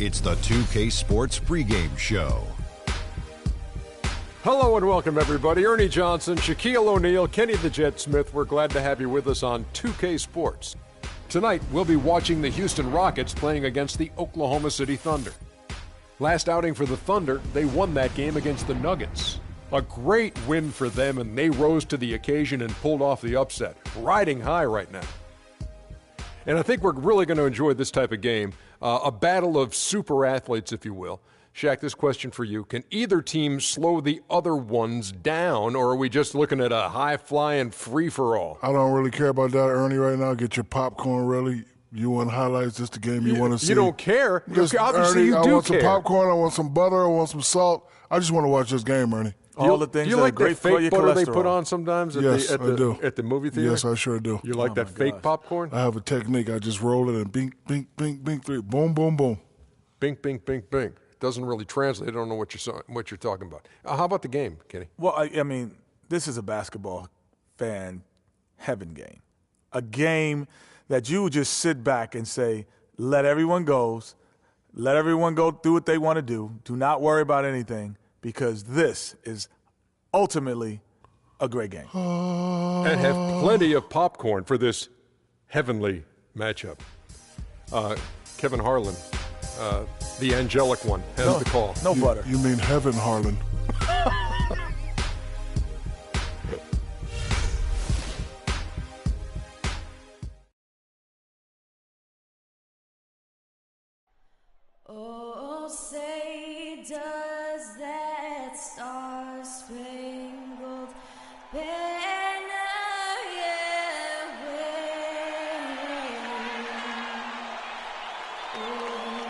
It's the 2K Sports pregame show. Hello and welcome, everybody. Ernie Johnson, Shaquille O'Neal, Kenny the Jet Smith. We're glad to have you with us on 2K Sports. Tonight, we'll be watching the Houston Rockets playing against the Oklahoma City Thunder. Last outing for the Thunder, they won that game against the Nuggets. A great win for them, and they rose to the occasion and pulled off the upset, riding high right now. And I think we're really going to enjoy this type of game, a battle of super athletes, if you will. Shaq, this question for you. Can either team slow the other ones down, or are we just looking at a high-flying free-for-all? I don't really care about that, Ernie, right now. Get your popcorn ready. You want highlights, just the game you want to see. You don't care? Just, obviously, Ernie, you do care. I want some popcorn, I want some butter, I want some salt. I just want to watch this game, Ernie. All the things you that like are great that for fake your butter cholesterol. they put on sometimes at, Yes, I do. At the movie theater? Yes, I sure do. You like that fake popcorn? I have a technique. I just roll it and bink, bink, bink, bink, three. Boom, boom, boom. Bink, bink, bink, bink. Doesn't really translate. I don't know what you're talking about. How about the game, Kenny? Well, I mean, this is a basketball fan heaven game. A game that you would just sit back and say, let everyone go do what they want to do. Do not worry about anything, because this is ultimately a great game. And have plenty of popcorn for this heavenly matchup. Kevin Harlan, the angelic one, has the call. No butter. You mean heaven, Harlan. Oh, say does that star-spangled banner yet wave?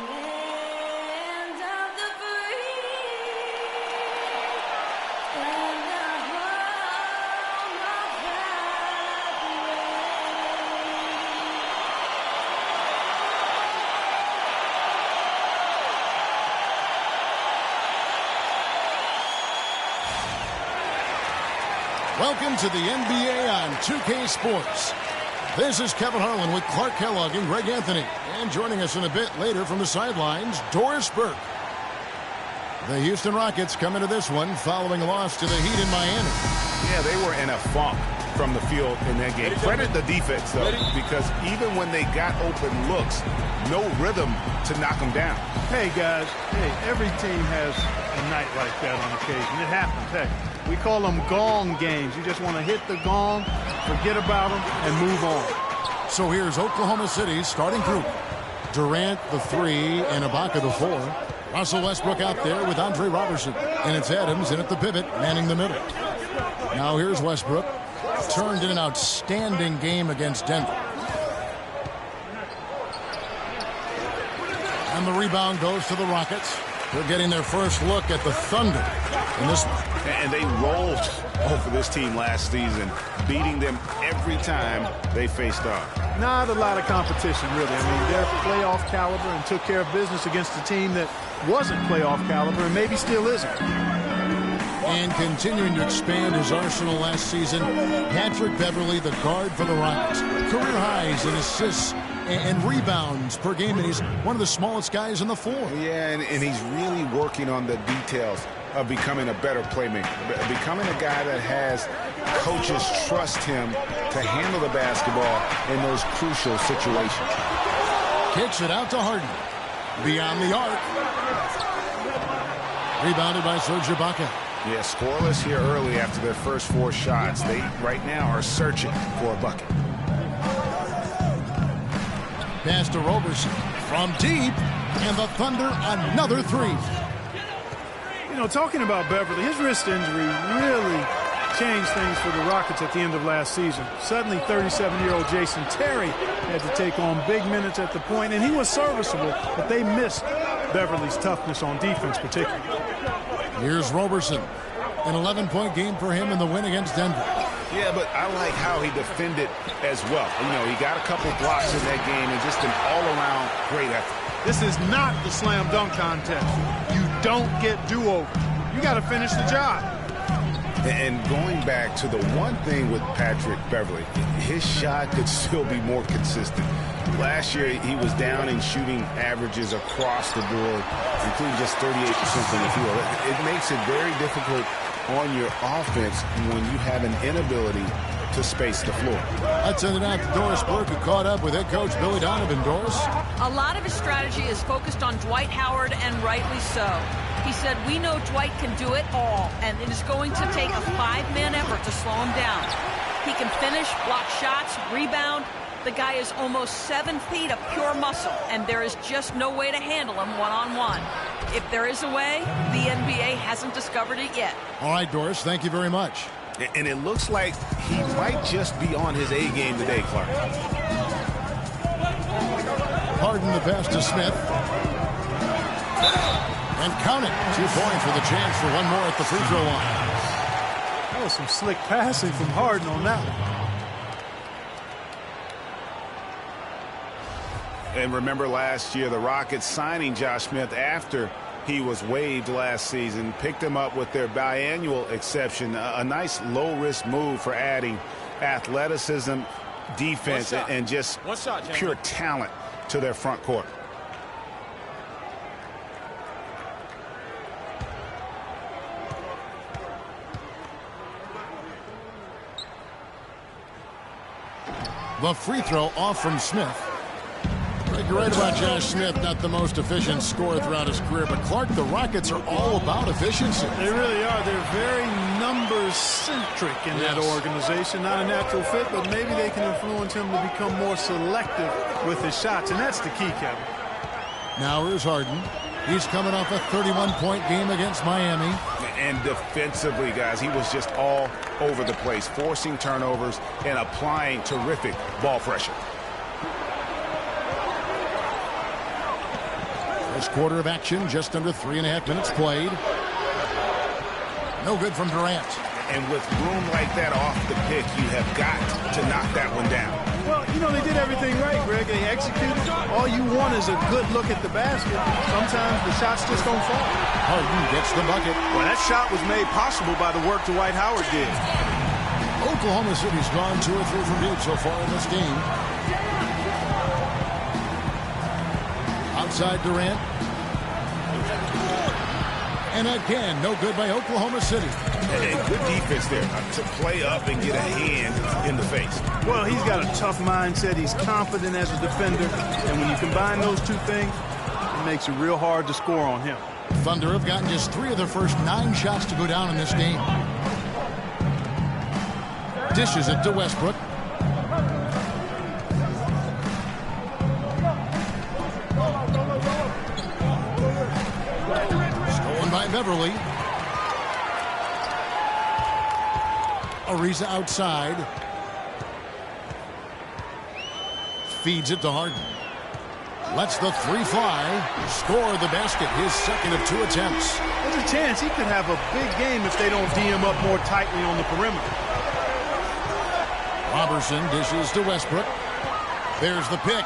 Land of the free and the home of Welcome to the NBA on 2K Sports. This is Kevin Harlan with Clark Kellogg and Greg Anthony. And joining us in a bit later from the sidelines, Doris Burke. The Houston Rockets come into this one following a loss to the Heat in Miami. Yeah, they were in a funk from the field in that game. Credit the defense, though, because even when they got open looks, no rhythm to knock them down. Hey, guys. Hey, every team has a night like that on occasion. It happens. Hey, we call them gong games. You just want to hit the gong, forget about them, and move on. So here's Oklahoma City's starting group. Durant, the 3, and Ibaka, the 4. Russell Westbrook out there with Andre Robertson. And it's Adams in at the pivot, manning the middle. Now here's Westbrook. Turned in an outstanding game against Denver. And the rebound goes to the Rockets. They're getting their first look at the Thunder in this one. And they rolled over this team last season, beating them every time they faced off. Not a lot of competition, really. I mean, they're playoff caliber and took care of business against a team that wasn't playoff caliber and maybe still isn't. And continuing to expand his arsenal last season, Patrick Beverley, the guard for the Rockets. Career highs in assists and rebounds per game, and he's one of the smallest guys in the floor. Yeah, and he's really working on the details of becoming a better playmaker, becoming a guy that has coaches trust him to handle the basketball in those crucial situations. Kicks it out to Harden. Beyond the arc. Rebounded by Serge Ibaka. Yeah, scoreless here early after their first 4 shots. They, right now, are searching for a bucket. Pass to Roberson from deep, and the Thunder another 3. You know, talking about Beverly, his wrist injury really changed things for the Rockets at the end of last season. Suddenly, 37-year-old Jason Terry had to take on big minutes at the point, and he was serviceable, but they missed Beverly's toughness on defense particularly. Here's Roberson. An 11-point game for him in the win against Denver. Yeah, but I like how he defended as well. You know, he got a couple blocks in that game and just an all-around great effort. This is not the slam dunk contest. You don't get do-over. You got to finish the job. And going back to the one thing with Patrick Beverley, his shot could still be more consistent. Last year, he was down in shooting averages across the board, including just 38% from the field. It makes it very difficult on your offense when you have an inability to space the floor. Let's send it out to Doris Burke, who caught up with head coach Billy Donovan. Doris? A lot of his strategy is focused on Dwight Howard, and rightly so. He said, we know Dwight can do it all, and it is going to take a five-man effort to slow him down. He can finish, block shots, rebound. The guy is almost 7 feet of pure muscle, and there is just no way to handle him one-on-one. If there is a way, the NBA hasn't discovered it yet. All right, Doris, thank you very much. And it looks like he might just be on his A game today, Clark. Harden the pass to Smith. And count it. 2 points with a chance for one more at the free throw line. That was some slick passing from Harden on that one. And remember last year, the Rockets signing Josh Smith after he was waived last season, picked him up with their biannual exception. A nice low-risk move for adding athleticism, defense, and just pure talent to their front court. The free throw off from Smith. You're right about Josh Smith, not the most efficient scorer throughout his career, but Clark, the Rockets are all about efficiency. They really are. They're very numbers-centric in that organization. Not a natural fit, but maybe they can influence him to become more selective with his shots, and that's the key, Kevin. Now here's Harden. He's coming off a 31-point game against Miami. And defensively, guys, he was just all over the place, forcing turnovers and applying terrific ball pressure. First quarter of action, just under 3.5 minutes played. No good from Durant. And with room like that off the pick, you have got to knock that one down. Well, you know, they did everything right, Greg. They executed. All you want is a good look at the basket. Sometimes the shots just don't fall. Harden gets the bucket. Well, that shot was made possible by the work Dwight Howard did. Oklahoma City's gone 2 or 3 from deep so far in this game. Outside Durant. And again, no good by Oklahoma City. And good defense there to play up and get a hand in the face. Well, he's got a tough mindset. He's confident as a defender. And when you combine those two things, it makes it real hard to score on him. Thunder have gotten just 3 of their first 9 shots to go down in this game. Dishes it to Westbrook. Stolen by Beverley. Ariza outside. Feeds it to Harden. Lets the 3 fly. Score the basket. His second of 2 attempts. There's a chance he could have a big game if they don't D him up more tightly on the perimeter. Robertson dishes to Westbrook. There's the pick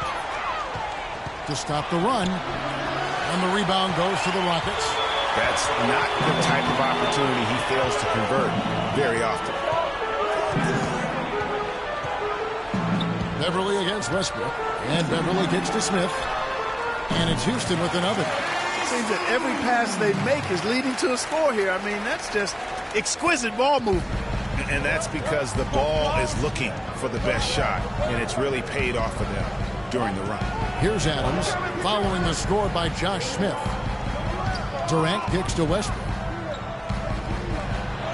to stop the run. And the rebound goes to the Rockets. That's not the type of opportunity he fails to convert very often. Beverley against Westbrook. And Beverley gets to Smith. And it's Houston with another. It seems that every pass they make is leading to a score here. I mean, that's just exquisite ball movement. And that's because the ball is looking for the best shot, and it's really paid off for them during the run. Here's Adams following the score by Josh Smith. Durant kicks to Westbrook.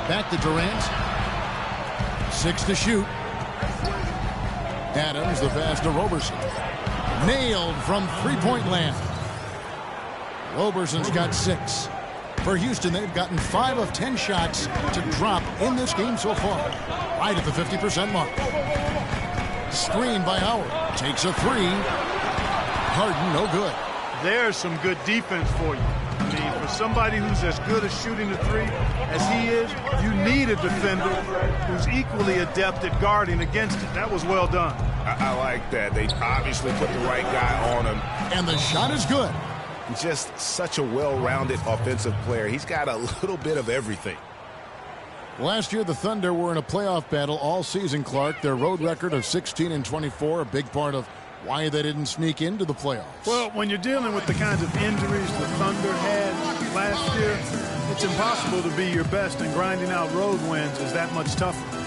Back to Durant. 6 to shoot. Adams, the pass to Roberson. Nailed from three-point land. Roberson's got 6. For Houston, they've gotten 5 of 10 shots to drop in this game so far. Right at the 50% mark. Screen by Howard. Takes a 3. Harden, no good. There's some good defense for you. I mean, for somebody who's as good at shooting the 3 as he is, you need a defender who's equally adept at guarding against it. That was well done. I like that. They obviously put the right guy on him. And the shot is good. Just such a well-rounded offensive player. He's got a little bit of everything. Last year, the Thunder were in a playoff battle all season, Clark. Their road record of 16-24, a big part of why they didn't sneak into the playoffs. Well, when you're dealing with the kinds of injuries the Thunder had last year, it's impossible to be your best, and grinding out road wins is that much tougher.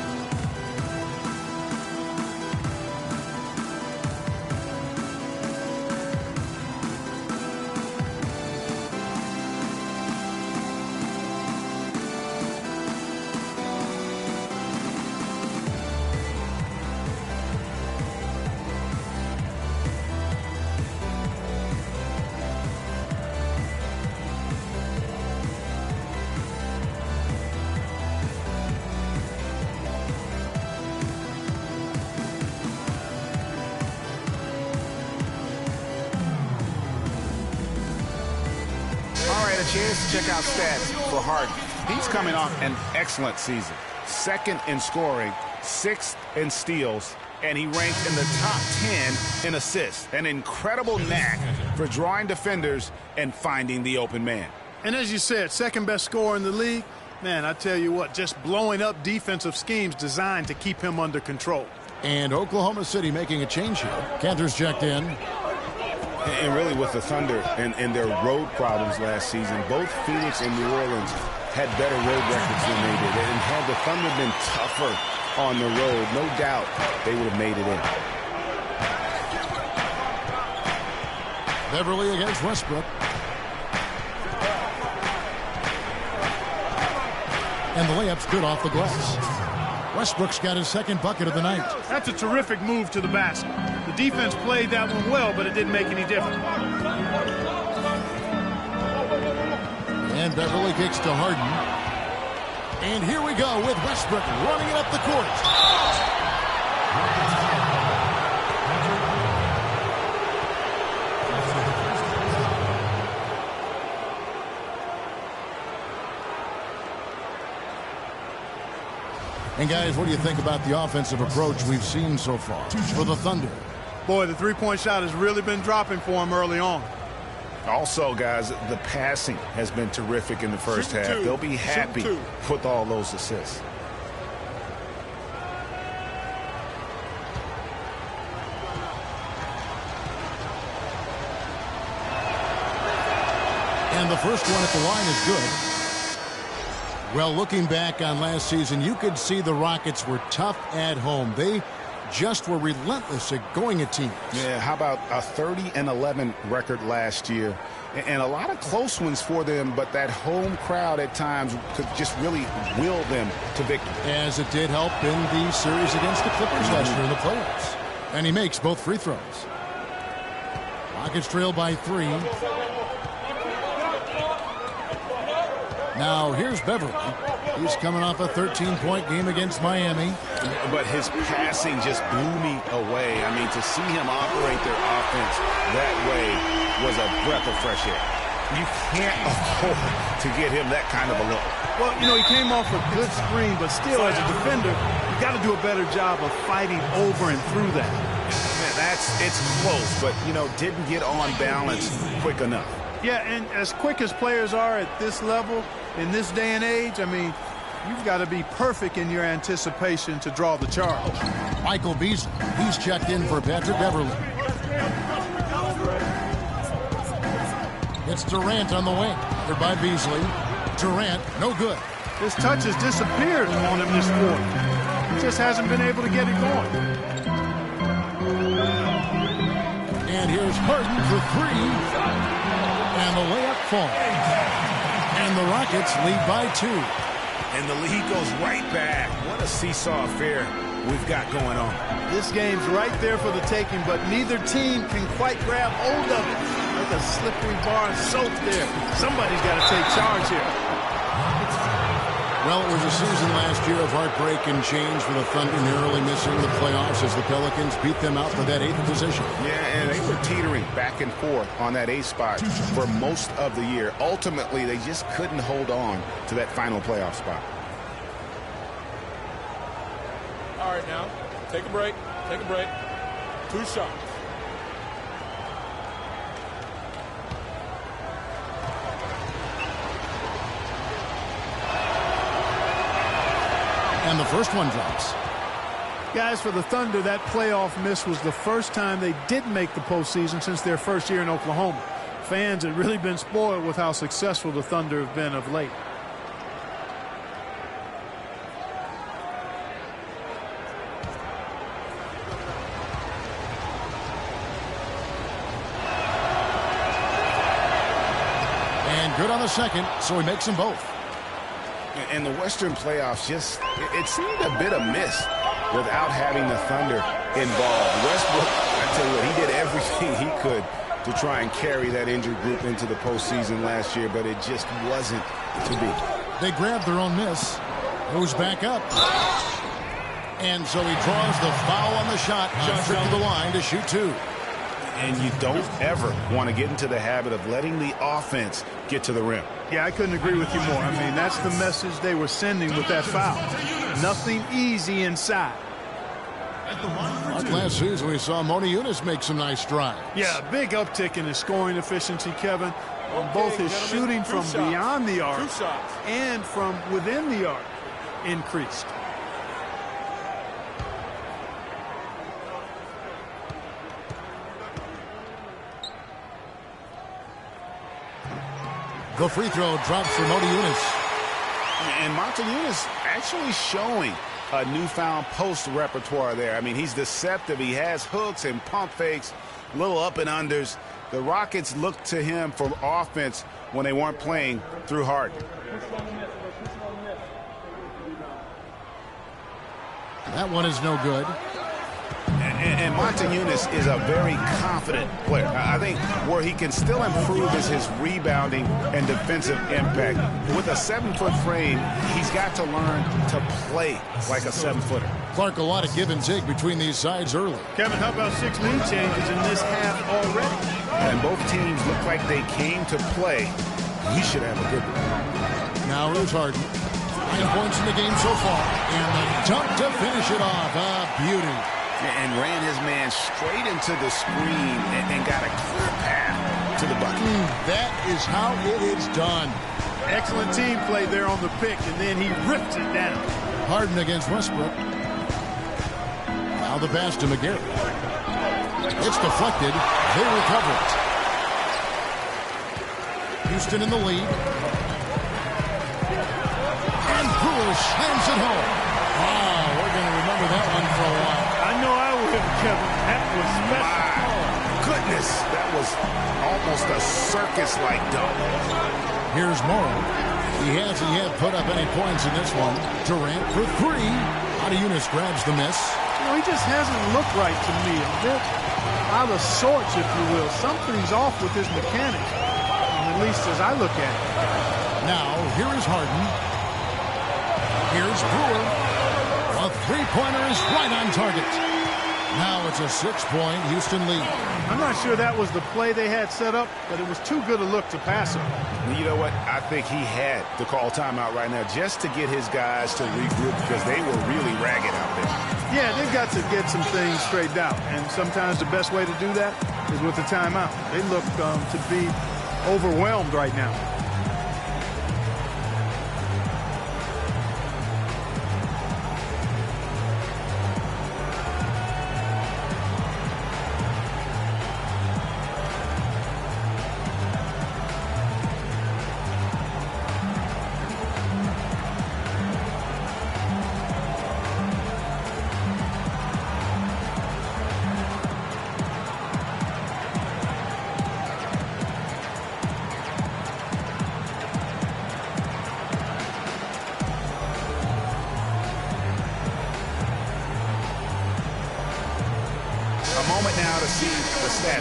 Chance to check out stats for Harden. He's coming off an excellent season. 2nd in scoring, 6th in steals, and he ranked in the top 10 in assists. An incredible knack for drawing defenders and finding the open man. And as you said, 2nd best scorer in the league. Man, I tell you what, just blowing up defensive schemes designed to keep him under control. And Oklahoma City making a change here. Cantor's checked in. And really with the Thunder and their road problems last season, both Phoenix and New Orleans had better road records than they did. And had the Thunder been tougher on the road, no doubt they would have made it in. Beverly against Westbrook. And the layup's good off the glass. Westbrook's got his 2nd bucket of the night. That's a terrific move to the basket. The defense played that one well, but it didn't make any difference. And Beverly kicks to Harden. And here we go with Westbrook running it up the court. And guys, what do you think about the offensive approach we've seen so far for the Thunder? Boy, the three-point shot has really been dropping for him early on. Also, guys, the passing has been terrific in the first half. They'll be happy with all those assists. And the first one at the line is good. Well, looking back on last season, you could see the Rockets were tough at home. They just were relentless at going at teams. Yeah, how about a 30-11 record last year? And a lot of close ones for them, but that home crowd at times could just really will them to victory. As it did help in the series against the Clippers last year in the playoffs. And he makes both free throws. Rockets trail by 3. Now, here's Beverly. He's coming off a 13-point game against Miami. But his passing just blew me away. I mean, to see him operate their offense that way was a breath of fresh air. You can't afford to get him that kind of a look. Well, you know, he came off a good screen, but still, as a defender, you got to do a better job of fighting over and through that. Man, it's close, but, you know, didn't get on balance quick enough. Yeah, and as quick as players are at this level, in this day and age, I mean, you've got to be perfect in your anticipation to draw the charge. Michael Beasley, he's checked in for Patrick Beverly. It's Durant on the wing. Covered by Beasley. Durant, no good. His touch has disappeared on him this quarter. He just hasn't been able to get it going. And here's Harden for 3. And the layup falls. And the Rockets lead by 2. And the lead goes right back. What a seesaw affair we've got going on. This game's right there for the taking, but neither team can quite grab hold of it. Like a slippery bar of soap there. Somebody's got to take charge here. Well, it was a season last year of heartbreak and change for the Thunder, narrowly missing the playoffs as the Pelicans beat them out for that 8th position. Yeah, and they were teetering back and forth on that 8th spot for most of the year. Ultimately, they just couldn't hold on to that final playoff spot. All right, now, take a break. Take a break. 2 shots. And the first one drops. Guys, for the Thunder, that playoff miss was the first time they didn't make the postseason since their first year in Oklahoma. Fans had really been spoiled with how successful the Thunder have been of late. And good on the second, so he makes them both. And the Western playoffs it seemed a bit amiss without having the Thunder involved. Westbrook, I tell you what, he did everything he could to try and carry that injured group into the postseason last year, but it just wasn't to be. They grab their own miss. Goes back up. And so he draws the foul on the shot. Trip to the line to shoot two. And you don't ever want to get into the habit of letting the offense get to the rim. Yeah, I couldn't agree with you more. I mean, that's the message they were sending with that foul. Nothing easy inside. Like last season, we saw Moni Eunice make some nice strides. Yeah, big uptick in his scoring efficiency, Kevin, on both his shooting from beyond the arc and from within the arc increased. The free throw drops for Moni Eunice. And Montezuma's actually showing a newfound post repertoire there. I mean, he's deceptive. He has hooks and pump fakes, little up and unders. The Rockets looked to him for offense when they weren't playing through Harden. That one is no good. And Monte Eunice is a very confident player. I think where he can still improve is his rebounding and defensive impact. With a 7-foot frame, he's got to learn to play like a 7-footer. Clark, a lot of give and take between these sides early. Kevin, how about 6 lead changes in this half already? And both teams look like they came to play. We should have a good one. Now here's Harden. 9 points in the game so far. And the dunk to finish it off. A beauty. And ran his man straight into the screen and got a clear path to the bucket. That is how it is done. Excellent team play there on the pick, and then he ripped it down. Harden against Westbrook. Now the pass to McGarry. It's deflected. They recover it. Houston in the lead. And Brewer slams it home. Wow, we're going to remember that one for a while. I know I will, Kevin. That was special. My goodness, that was almost a circus-like dunk. Here's Morrow. He hasn't yet put up any points in this one. Durant for three. Monte Eunice grabs the miss. You know, he just hasn't looked right to me. A bit out of sorts, if you will. Something's off with his mechanics, at least as I look at it. Now, here is Harden. Here's Brewer. A three-pointer is right on target. Now it's a 6-point Houston lead. I'm not sure that was the play they had set up, but it was too good a look to pass him. You know what? I think he had to call timeout right now just to get his guys to regroup because they were really ragged out there. Yeah, they've got to get some things straightened out, and sometimes the best way to do that is with the timeout. They look to be overwhelmed right now.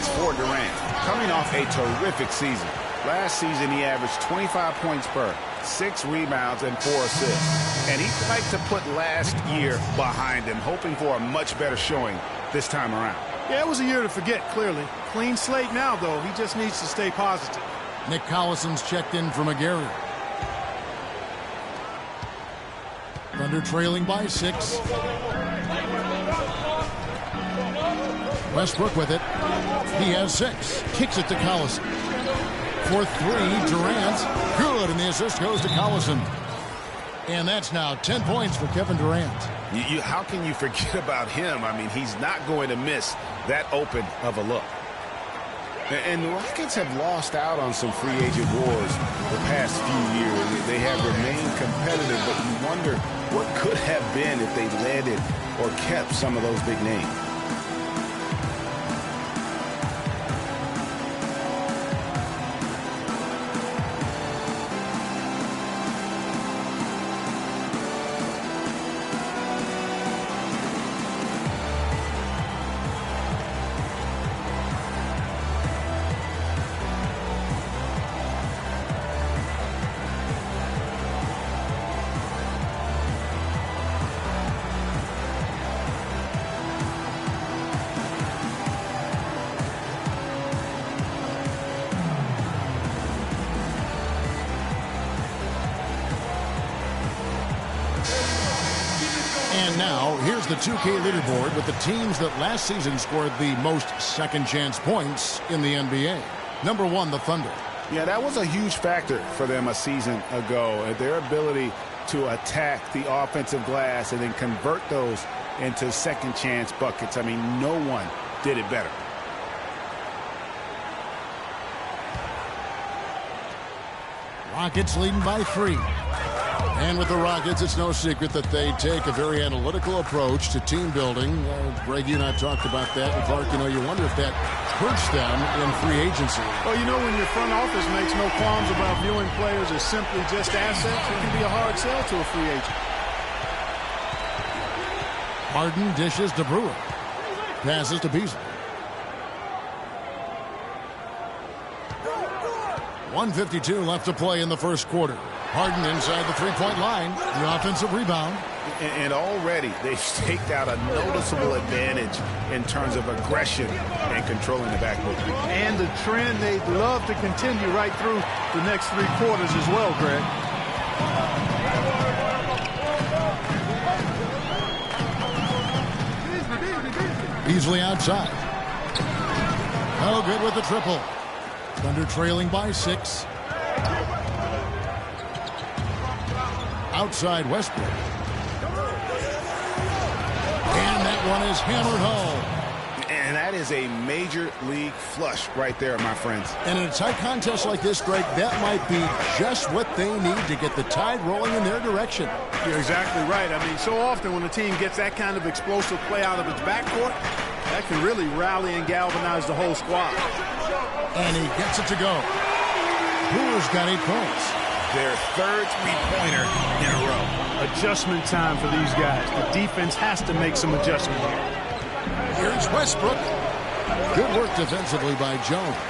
For Durant, coming off a terrific season. Last season, he averaged 25 points per, 6 rebounds, and 4 assists. And he'd like to put last year behind him, hoping for a much better showing this time around. Yeah, it was a year to forget, clearly. Clean slate now, though. He just needs to stay positive. Nick Collison's checked in for McGarry. Thunder trailing by 6. Westbrook with it. He has 6. Kicks it to Collison. For 3, Durant. Good, and the assist goes to Collison. And that's now 10 points for Kevin Durant. How can you forget about him? I mean, he's not going to miss that open of a look. And the Rockets have lost out on some free agent wars the past few years. They have remained competitive, but you wonder what could have been if they landed or kept some of those big names. And now, here's the 2K leaderboard with the teams that last season scored the most second-chance points in the NBA. Number 1, the Thunder. Yeah, that was a huge factor for them a season ago. Their ability to attack the offensive glass and then convert those into second-chance buckets. I mean, no one did it better. Rockets leading by 3. And with the Rockets, it's no secret that they take a very analytical approach to team building. Greg, you and I talked about that. And Clark, you wonder if that hurts them in free agency. Well, when your front office makes no qualms about viewing players as simply just assets, it can be a hard sell to a free agent. Harden dishes to Brewer. Passes to Beasley. 1:52 left to play in the first quarter. Harden inside the three-point line. The offensive rebound. And already they've staked out a noticeable advantage in terms of aggression and controlling the backcourt. And the trend they'd love to continue right through the next 3 quarters as well, Greg. Beasley outside. Oh, good with the triple. Thunder trailing by 6. Outside Westbrook. And that one is hammered home. And that is a major league flush right there, my friends. And in a tight contest like this, Greg, that might be just what they need to get the tide rolling in their direction. You're exactly right. I mean, so often when a team gets that kind of explosive play out of its backcourt, that can really rally and galvanize the whole squad. And he gets it to go. Brewer's got 8 points. Their third three-pointer in a row. Adjustment time for these guys. The defense has to make some adjustment here. Here's Westbrook. Good work defensively by Jones.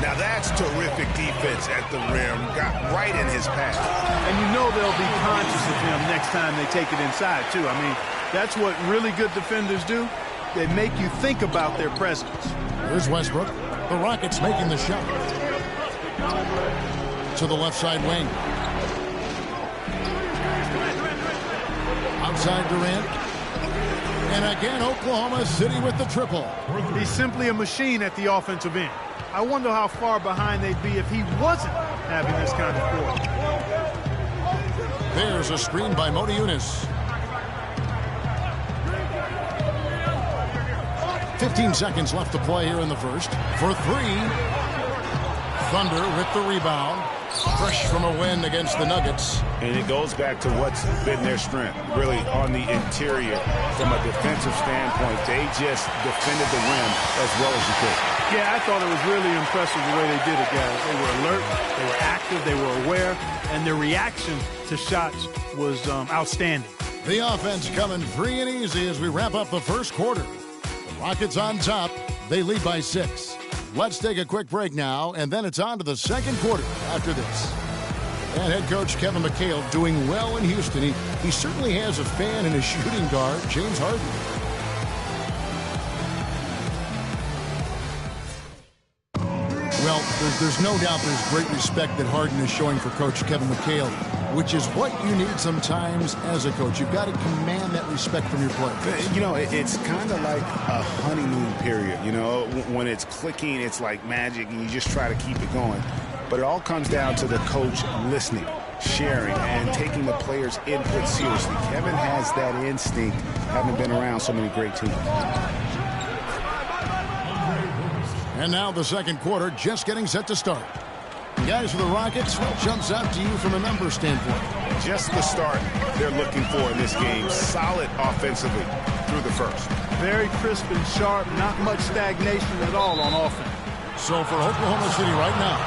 Now that's terrific defense at the rim. Got right in his path. And they'll be conscious of him next time they take it inside, too. I mean, that's what really good defenders do. They make you think about their presence. Here's Westbrook. The Rockets making the shot. To the left side wing. Outside Durant. And again, Oklahoma City with the triple. He's simply a machine at the offensive end. I wonder how far behind they'd be if he wasn't having this kind of quarter. There's a screen by Modi Yunus. 15 seconds left to play here in the first. For 3. Thunder with the rebound. Fresh from a win against the Nuggets. And it goes back to what's been their strength, really on the interior. From a defensive standpoint, they just defended the rim as well as you could. Yeah, I thought it was really impressive the way they did it, guys. They were alert, they were active, they were aware, and their reaction to shots was outstanding. The offense coming free and easy as we wrap up the first quarter. The Rockets on top. They lead by 6. Let's take a quick break now, and then it's on to the second quarter after this. And head coach Kevin McHale doing well in Houston. He certainly has a fan in his shooting guard, James Harden. Well, there's no doubt there's great respect that Harden is showing for Coach Kevin McHale, which is what you need sometimes as a coach. You've got to command that respect from your players. It's kind of like a honeymoon period. When it's clicking, it's like magic, and you just try to keep it going. But it all comes down to the coach listening sharing and taking the players' input seriously. Kevin has that instinct, having been around so many great teams. And now the second quarter just getting set to start. Guys, for the Rockets, what jumps out to you from a numbers standpoint? Just the start they're looking for in this game. Solid offensively through the first. Very crisp and sharp, not much stagnation at all on offense. So for Oklahoma City right now,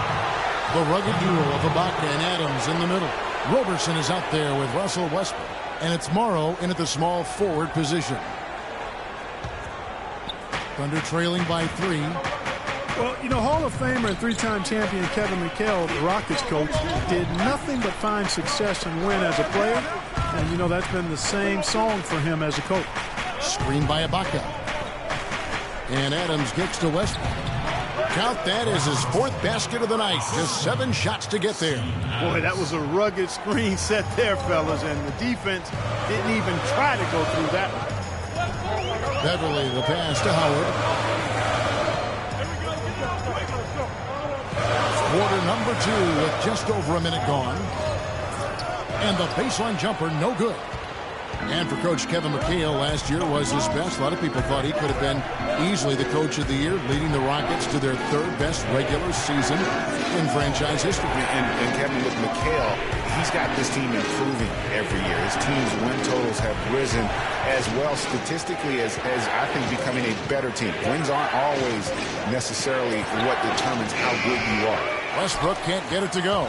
the rugged duo of Ibaka and Adams in the middle. Roberson is out there with Russell Westbrook, and it's Morrow in at the small forward position. Thunder trailing by 3. Well, you know, Hall of Famer and three-time champion Kevin McHale, the Rockets coach, did nothing but find success and win as a player. And, you know, that's been the same song for him as a coach. Screen by Ibaka. And Adams gets to Westbrook. Count that as his 4th basket of the night. Just 7 shots to get there. Boy, that was a rugged screen set there, fellas, and the defense didn't even try to go through that one. Beverly, the pass to Howard. Quarter number 2 with just over a minute gone. And the baseline jumper, no good. And for Coach Kevin McHale, last year was his best. A lot of people thought he could have been easily the coach of the year, leading the Rockets to their 3rd best regular season in franchise history. And Kevin, with McHale, he's got this team improving every year. His team's win totals have risen as well statistically as I think becoming a better team. Wins aren't always necessarily what determines how good you are. Westbrook can't get it to go.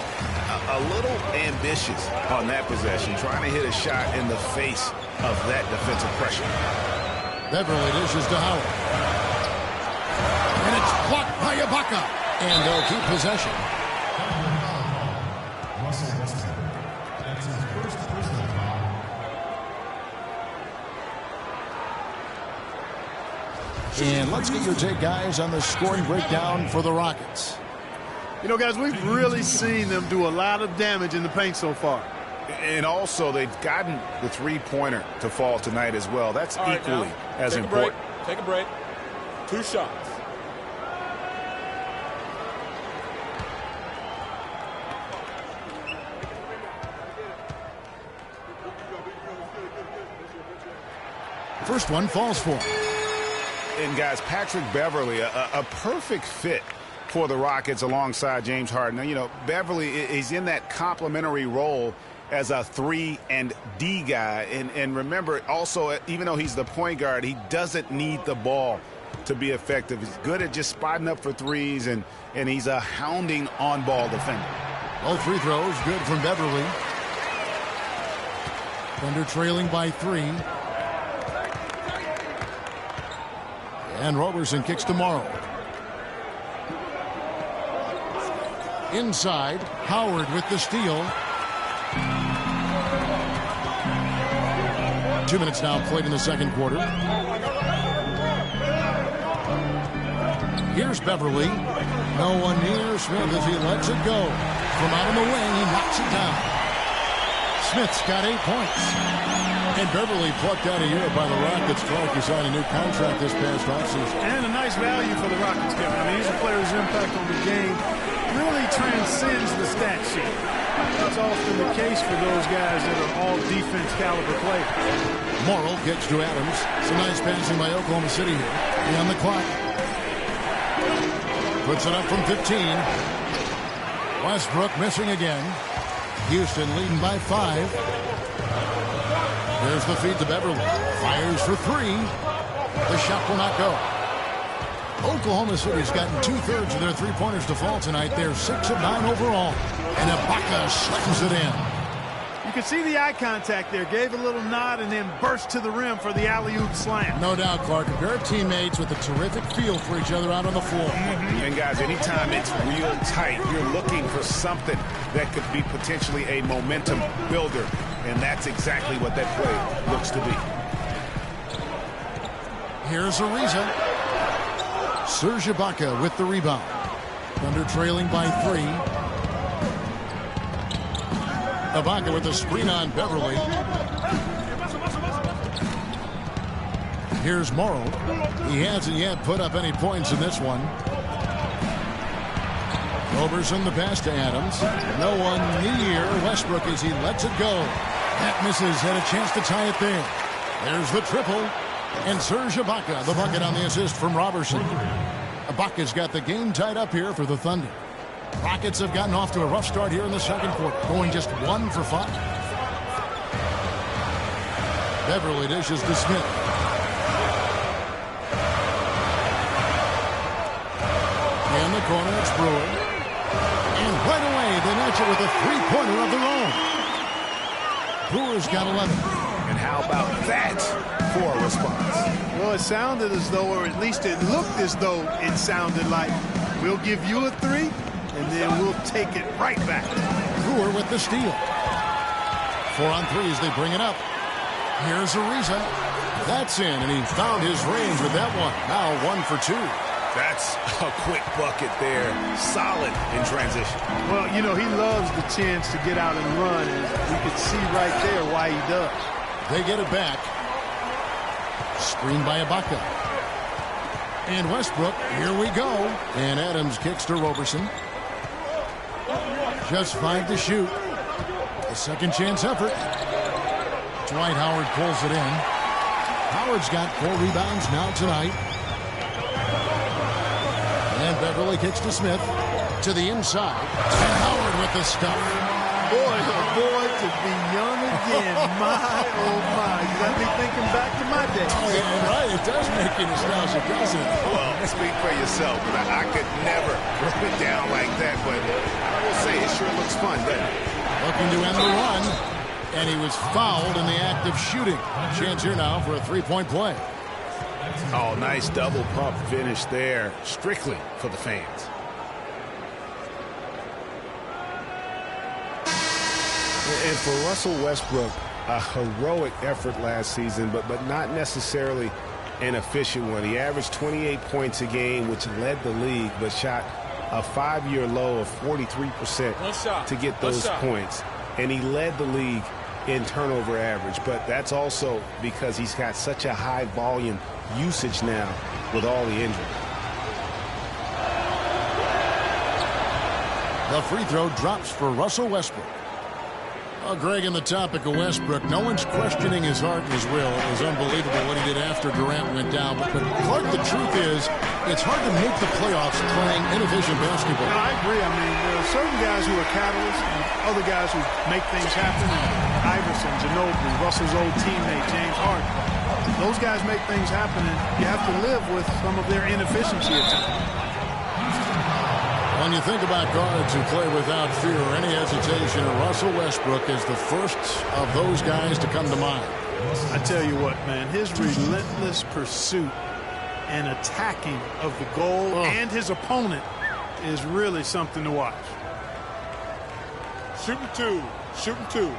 A little ambitious on that possession, trying to hit a shot in the face of that defensive pressure. Beverly dishes to Howard. And it's blocked by Ibaka. And they'll keep possession. And let's get your take, guys, on the scoring breakdown for the Rockets. You know, guys, we've really seen them do a lot of damage in the paint so far. And also, they've gotten the three-pointer to fall tonight as well. That's equally as important. Take a break. 2 shots. First one falls for him. And, guys, Patrick Beverly, a perfect fit for the Rockets alongside James Harden. Now, you know, Beverly is in that complementary role as a 3 and D guy. And remember, also, even though he's the point guard, he doesn't need the ball to be effective. He's good at just spotting up for threes, and he's a hounding on-ball defender. All free throws good from Beverly. Thunder trailing by 3. And Roberson kicks to Morrow. Inside, Howard with the steal. 2 minutes now played in the second quarter. Here's Beverly. No one near Smith as he lets it go. From out on the wing, he knocks it down. Smith's got 8 points. And Beverly plucked out a year by the Rockets. Clark, he signed a new contract this past offseason. And a nice value for the Rockets, Kevin. I mean, he's a player whose impact on the game really transcends the stat sheet. That's often the case for those guys that are all defense caliber players. Morrow gets to Adams. Some nice passing by Oklahoma City here. Beyond the clock. Puts it up from 15. Westbrook missing again. Houston leading by 5. There's the feed to Beverly. Fires for 3. The shot will not go. Oklahoma City's gotten 2/3 of their three-pointers to fall tonight. They're 6 of 9 overall. And Ibaka slams it in. You can see the eye contact there. Gave a little nod and then burst to the rim for the alley-oop slam. No doubt, Clark. A pair of teammates with a terrific feel for each other out on the floor. And, guys, anytime it's real tight, you're looking for something that could be potentially a momentum builder. And that's exactly what that play looks to be. Here's Ariza. Serge Ibaka with the rebound. Thunder trailing by 3. Ibaka with the screen on Beverly. Here's Morrow. He hasn't yet put up any points in this one. Roberson the pass to Adams. No one near Westbrook as he lets it go. That misses. Had a chance to tie it there. There's the triple. And Serge Ibaka, the bucket on the assist from Roberson. Ibaka's got the game tied up here for the Thunder. Rockets have gotten off to a rough start here in the second quarter, going just 1 for 5. Beverly dishes to Smith. In the corner, it's Brewer. And right away, they match it with a three-pointer of their own. Brewer's got 11. And how about that for a response? Well, it sounded as though, or at least it looked as though it sounded like, we'll give you a 3, and then we'll take it right back. Brewer with the steal. 4 on 3 as they bring it up. Here's Ariza. That's in, and he found his range with that one. Now 1 for 2. That's a quick bucket there. Solid in transition. Well, you know, he loves the chance to get out and run, and we could see right there why he does. They get it back. Screened by Ibaka. And Westbrook, here we go. And Adams kicks to Roberson. Just 5 to shoot. A second chance effort. Dwight Howard pulls it in. Howard's got 4 rebounds now tonight. And Beverly kicks to Smith. To the inside. And Howard with the stuff. Boy, oh boy, to be young again. My, oh my. You got me thinking back to my day. Yeah, right. It does make you nostalgic, doesn't it? Well, speak for yourself. I could never rip it down like that, but I will say it sure looks fun, doesn't it? Looking to end the run. And he was fouled in the act of shooting. Chance here now for a 3-point play. Oh, nice double pump finish there. Strictly for the fans. And for Russell Westbrook, a heroic effort last season, but not necessarily an efficient one. He averaged 28 points a game, which led the league, but shot a 5-year low of 43% to get those points. And he led the league in turnover average, but that's also because he's got such a high volume usage now with all the injuries. The free throw drops for Russell Westbrook. Well, Greg, in the topic of Westbrook, no one's questioning his heart and his will. It was unbelievable what he did after Durant went down. But Clark, the truth is, it's hard to make the playoffs playing inefficient basketball. No, I agree. I mean, there are certain guys who are catalysts and other guys who make things happen. And Iverson, Ginobili, Russell's old teammate, James Harden. Those guys make things happen, and you have to live with some of their inefficiency at times. When you think about guards who play without fear or any hesitation, Russell Westbrook is the first of those guys to come to mind. I tell you what, man, his relentless pursuit and attacking of the goal and his opponent is really something to watch. Shooting 2. Shooting 2.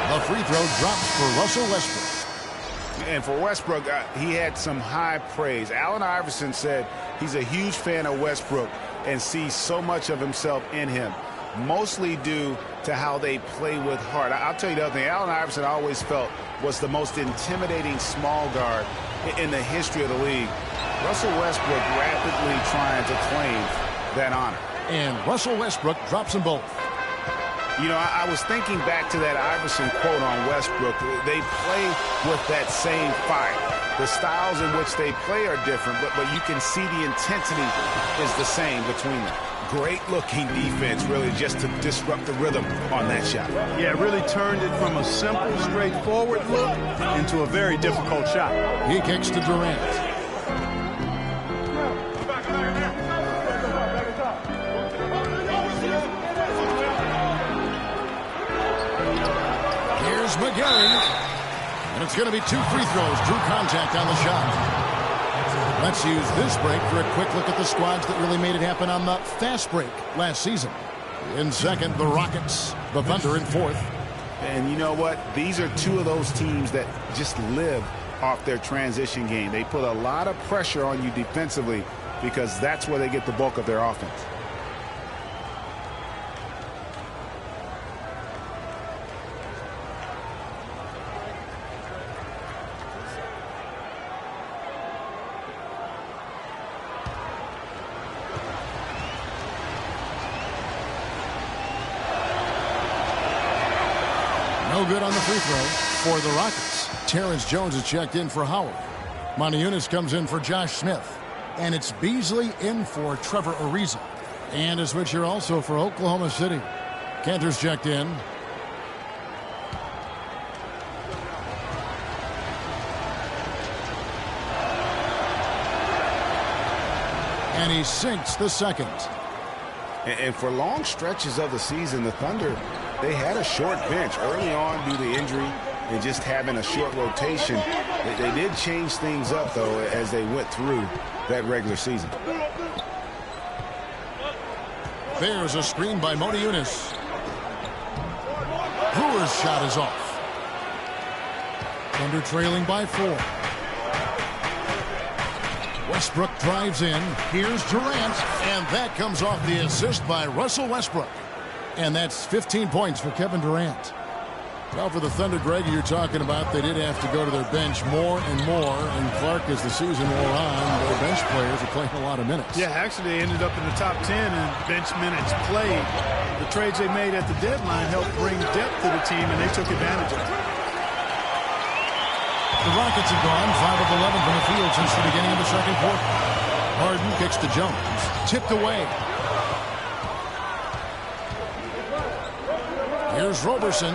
The free throw drops for Russell Westbrook. And for Westbrook, he had some high praise. Allen Iverson said he's a huge fan of Westbrook and sees so much of himself in him, mostly due to how they play with heart. I'll tell you the other thing. Allen Iverson I always felt was the most intimidating small guard in the history of the league. Russell Westbrook rapidly trying to claim that honor. And Russell Westbrook drops them both. You know, I was thinking back to that Iverson quote on Westbrook. They play with that same fire. The styles in which they play are different, but you can see the intensity is the same between them. Great-looking defense, really, just to disrupt the rhythm on that shot. Yeah, it really turned it from a simple, straightforward look into a very difficult shot. He kicks to Durant. McGarry, and it's going to be 2 free throws. Drew contact on the shot. Let's use this break for a quick look at the squads that really made it happen on the fast break last season. In second, the Rockets. The Thunder in fourth. And you know what? These are 2 of those teams that just live off their transition game. They put a lot of pressure on you defensively because that's where they get the bulk of their offense. good on the free throw for the Rockets. Terrence Jones is checked in for Howard. Moniunas comes in for Josh Smith. And it's Beasley in for Trevor Ariza. And a switch here also for Oklahoma City. Cantor's checked in. And he sinks the second. And for long stretches of the season, the Thunder, they had a short bench early on due to injury and just having a short rotation. They did change things up, though, as they went through that regular season. There's a screen by Moniunas. Brewer's shot is off. Thunder trailing by 4. Westbrook drives in. Here's Durant. And that comes off the assist by Russell Westbrook. And that's 15 points for Kevin Durant. Well, for the Thunder, Greg, you're talking about, they did have to go to their bench more and more. And Clark, as the season wore on, their bench players are playing a lot of minutes. Yeah, actually, they ended up in the top 10 in bench minutes played. The trades they made at the deadline helped bring depth to the team, and they took advantage of it. The Rockets have gone 5 of 11 from the field since the beginning of the second quarter. Harden kicks to Jones. Tipped away. Here's Roberson.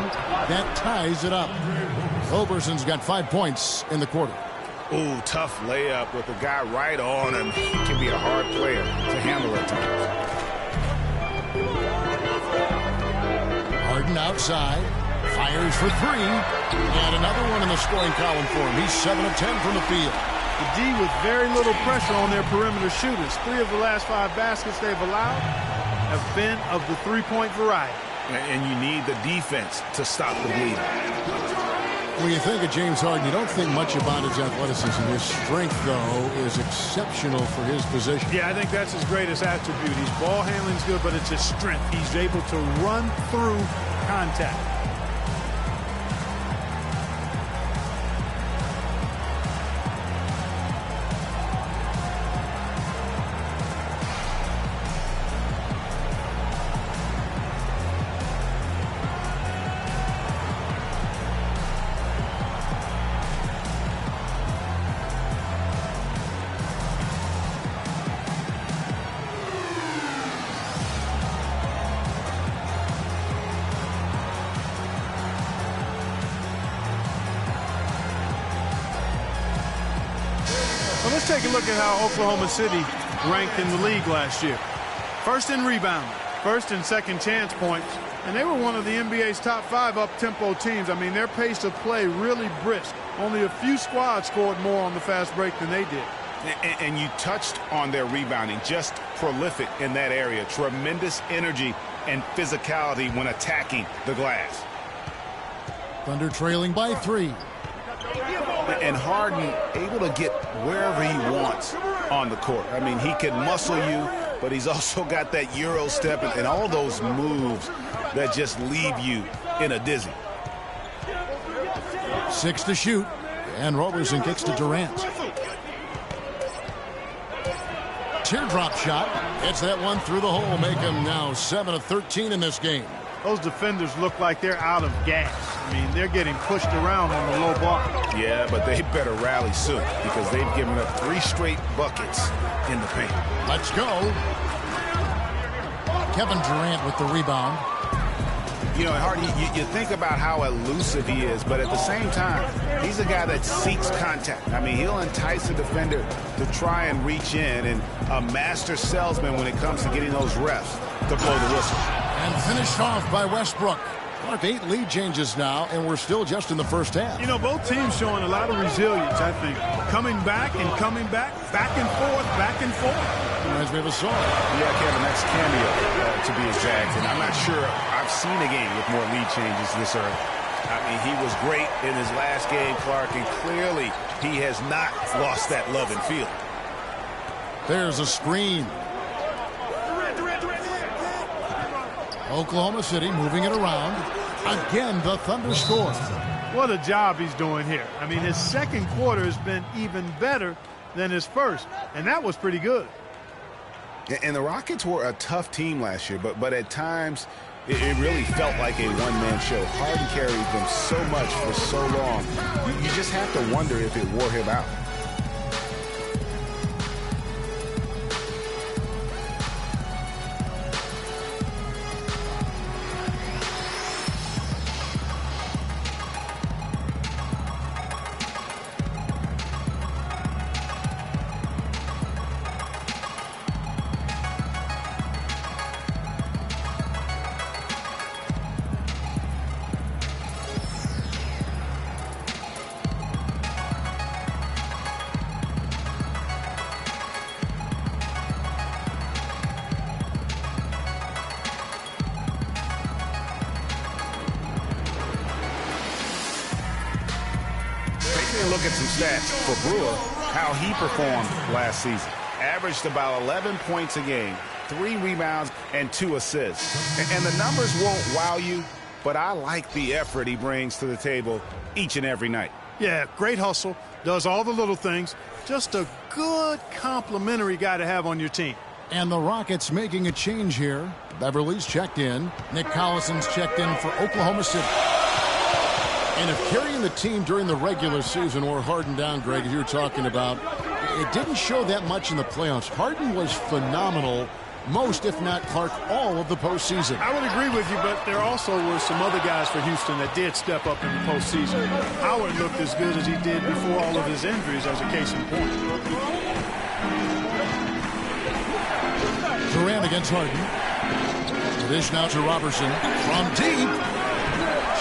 That ties it up. Roberson's got 5 points in the quarter. Ooh, tough layup with the guy right on him. He can be a hard player to handle at times. Harden outside. Fires for 3. And another one in the scoring column for him. He's 7 of 10 from the field. The D with very little pressure on their perimeter shooters. 3 of the last 5 baskets they've allowed have been of the three-point variety. And you need the defense to stop the bleeding. When you think of James Harden, you don't think much about his athleticism. His strength, though, is exceptional for his position. Yeah, I think that's his greatest attribute. His ball handling's good, but it's his strength. He's able to run through contact. Let's take a look at how Oklahoma City ranked in the league last year. First in rebounding, first in second chance points, and they were one of the NBA's top 5 up-tempo teams. I mean, their pace of play really brisk. Only a few squads scored more on the fast break than they did. And you touched on their rebounding, just prolific in that area. Tremendous energy and physicality when attacking the glass. Thunder trailing by 3. And Harden able to get wherever he wants on the court. I mean, he can muscle you, but he's also got that Euro step and all those moves that just leave you in a dizzy. 6 to shoot, and Roberson kicks to Durant. Teardrop shot. Hits that one through the hole, make him now 7 of 13 in this game. Those defenders look like they're out of gas. I mean, they're getting pushed around on the low block. Yeah, but they better rally soon because they've given up 3 straight buckets in the paint. Let's go. Kevin Durant with the rebound. You know, Hardy, you think about how elusive he is, but at the same time, he's a guy that seeks contact. I mean, he'll entice the defender to try and reach in, and a master salesman when it comes to getting those refs to blow the whistle. And finished off by Westbrook. 8 lead changes now, and we're still just in the first half. You know, both teams showing a lot of resilience, I think. Coming back and coming back and forth, back and forth. Reminds me of a song. Yeah, Kevin, that's Cameo, to be exact. And I'm not sure I've seen a game with more lead changes this early. I mean, he was great in his last game, Clark, and clearly he has not lost that love and feeling. There's a screen. Oklahoma City moving it around. Again, the Thunder score. What a job he's doing here. I mean, his second quarter has been even better than his first, and that was pretty good. And the Rockets were a tough team last year, but at times It really felt like a one-man show. Harden carried them so much for so long. You just have to wonder if it wore him out. Look at some stats for Brewer, how he performed last season. Averaged about 11 points a game, 3 rebounds, and 2 assists. And the numbers won't wow you, but I like the effort he brings to the table each and every night. Yeah, great hustle, does all the little things. Just a good complimentary guy to have on your team. And the Rockets making a change here. Beverly's checked in. Nick Collison's checked in for Oklahoma City. And if carrying the team during the regular season or Harden down, Greg, as you were talking about, it didn't show that much in the playoffs. Harden was phenomenal most, if not Clark, all of the postseason. I would agree with you, but there also were some other guys for Houston that did step up in the postseason. Howard looked as good as he did before all of his injuries, as a case in point. Durant against Harden. The dish now to Robertson from deep.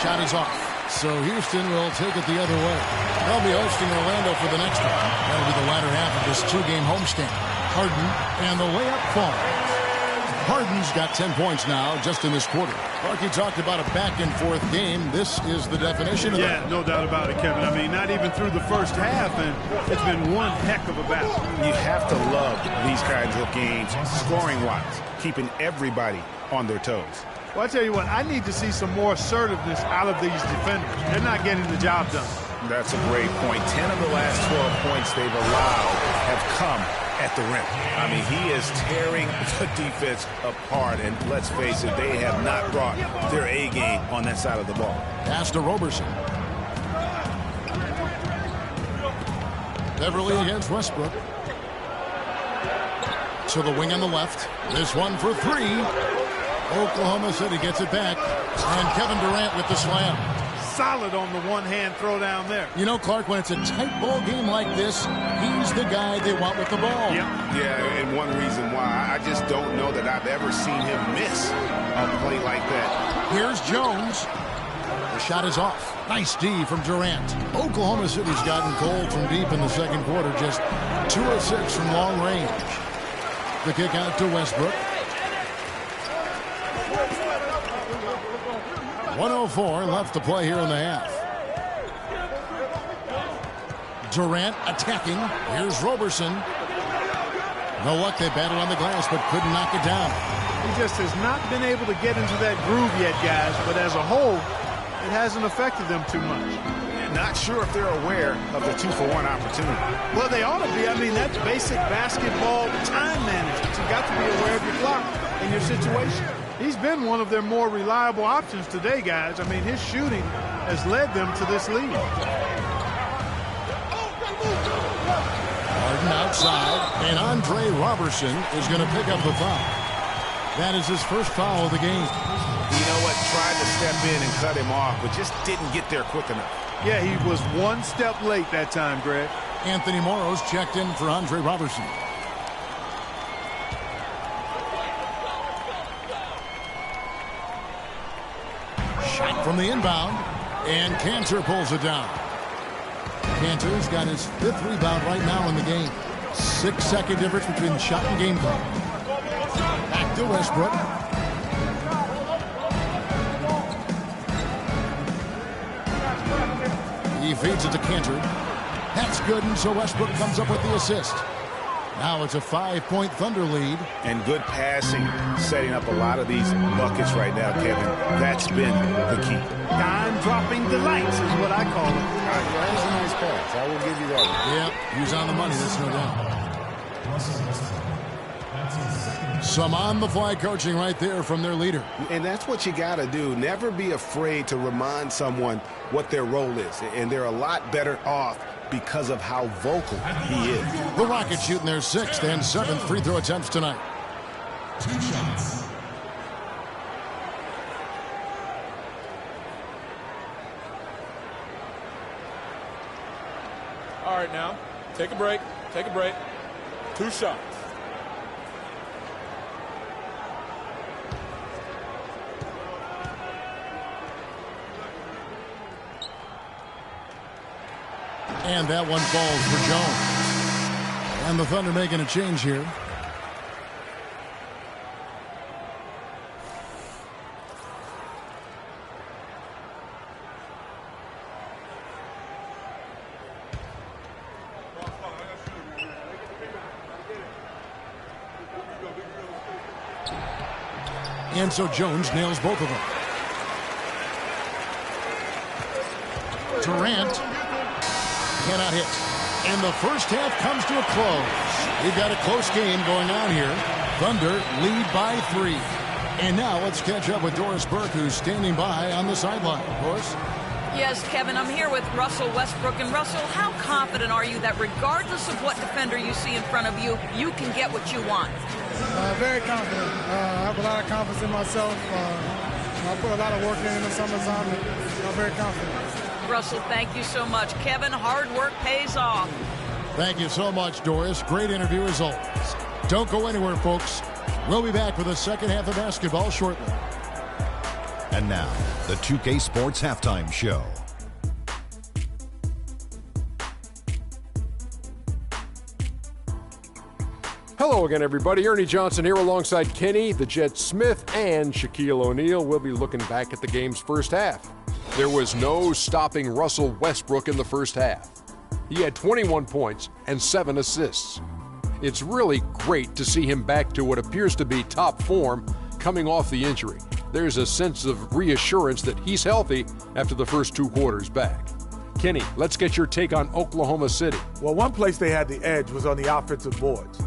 Shot is off. So Houston will take it the other way. They'll be hosting Orlando for the next one. That'll be the latter half of this 2-game homestand. Harden, and the layup falls. Harden's got 10 points now just in this quarter. Clark, you talked about a back-and-forth game. This is the definition of that. Yeah, no doubt about it, Kevin. I mean, not even through the first half, and it's been one heck of a battle. You have to love these kinds of games, scoring-wise, keeping everybody on their toes. Well, I tell you what, I need to see some more assertiveness out of these defenders. They're not getting the job done. That's a great point. 10 of the last 12 points they've allowed have come at the rim. I mean, he is tearing the defense apart, and let's face it, they have not brought their A game on that side of the ball. Pass to Roberson. Beverly against Westbrook. To the wing on the left. This one for 3. Oklahoma City gets it back. And Kevin Durant with the slam. Solid on the one-hand throw down there. You know, Clark, when it's a tight ball game like this, he's the guy they want with the ball. Yep. Yeah, and one reason why, I just don't know that I've ever seen him miss a play like that. Here's Jones. The shot is off. Nice D from Durant. Oklahoma City's gotten cold from deep in the second quarter. Just 2 of 6 from long range. The kick out to Westbrook. 1:04 left to play here in the half. Durant attacking. Here's Roberson. No luck. They battled on the glass but couldn't knock it down. He just has not been able to get into that groove yet, guys. But as a whole, it hasn't affected them too much. Not sure if they're aware of the 2-for-1 opportunity. Well, they ought to be. I mean, that's basic basketball time management. You've got to be aware of your clock and your situation. He's been one of their more reliable options today, guys. I mean, his shooting has led them to this lead. Harden outside, and Andre Robertson is going to pick up the foul. That is his first foul of the game. You know what? Tried to step in and cut him off, but just didn't get there quick enough. Yeah, he was one step late that time, Greg. Anthony Morrow's checked in for Andre Robertson. Shot from the inbound, and Cantor pulls it down. Cantor's got his 5th rebound right now in the game. 6-second difference between the shot and game clock. Back to Westbrook. He feeds it to Cantor. That's good, and so Westbrook comes up with the assist. Now it's a 5-point Thunder lead. And good passing, setting up a lot of these buckets right now, Kevin. That's been the key. Dime-dropping delights is what I call it. That was a nice pass. I will give you that. Yep, he was on the money, that's no doubt. Some on-the-fly coaching right there from their leader. And that's what you got to do. Never be afraid to remind someone what their role is. And they're a lot better off because of how vocal he is. The Rockets shooting their 6th and 7th free throw attempts tonight. 2 shots. All right, now, take a break. Take a break. 2 shots. And that one falls for Jones. And the Thunder making a change here. And so Jones nails both of them. Durant cannot hit. And the first half comes to a close. We've got a close game going on here. Thunder lead by 3. And now let's catch up with Doris Burke, who's standing by on the sideline. Doris? Yes, Kevin, I'm here with Russell Westbrook. And Russell, how confident are you that regardless of what defender you see in front of you, you can get what you want? Very confident. I have a lot of confidence in myself. I put a lot of work in the summertime, and I'm very confident. Russell, thank you so much. Kevin, hard work pays off. Thank you so much, Doris. Great interview as always. Don't go anywhere, folks. We'll be back with the second half of basketball shortly. And now, the 2K Sports Halftime Show. Hello again, everybody. Ernie Johnson here alongside Kenny, the Jet Smith, and Shaquille O'Neal. We'll be looking back at the game's first half. There was no stopping Russell Westbrook in the first half. He had 21 points and 7 assists. It's really great to see him back to what appears to be top form coming off the injury. There's a sense of reassurance that he's healthy after the first 2 quarters back. Kenny, let's get your take on Oklahoma City. Well, one place they had the edge was on the offensive boards.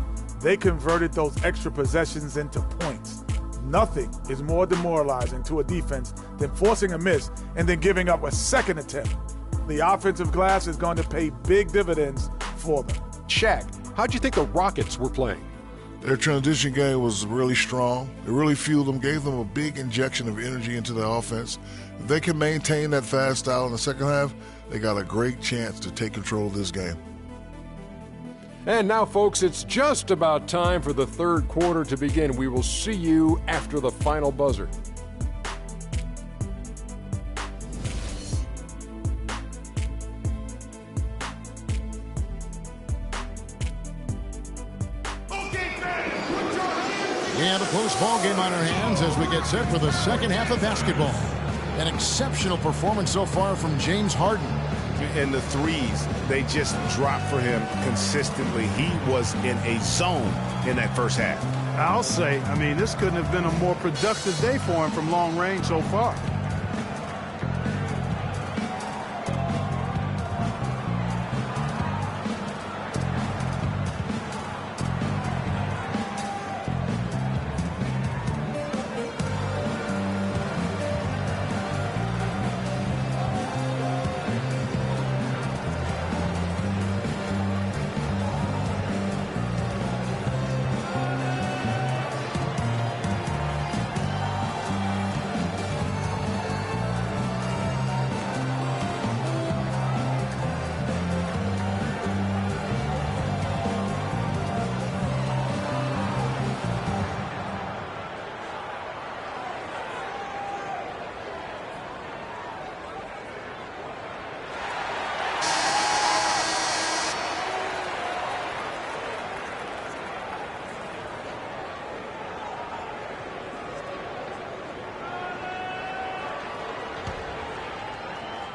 They converted those extra possessions into points. Nothing is more demoralizing to a defense than forcing a miss and then giving up a second attempt. The offensive glass is going to pay big dividends for them. Shaq, how'd you think the Rockets were playing? Their transition game was really strong. It really fueled them, gave them a big injection of energy into their offense. If they can maintain that fast style in the second half, they got a great chance to take control of this game. And now, folks, it's just about time for the third quarter to begin. We will see you after the final buzzer. We have a close ball game on our hands as we get set for the second half of basketball. An exceptional performance so far from James Harden. And the threes, they just dropped for him consistently. He was in a zone in that first half. I'll say, this couldn't have been a more productive day for him from long range so far.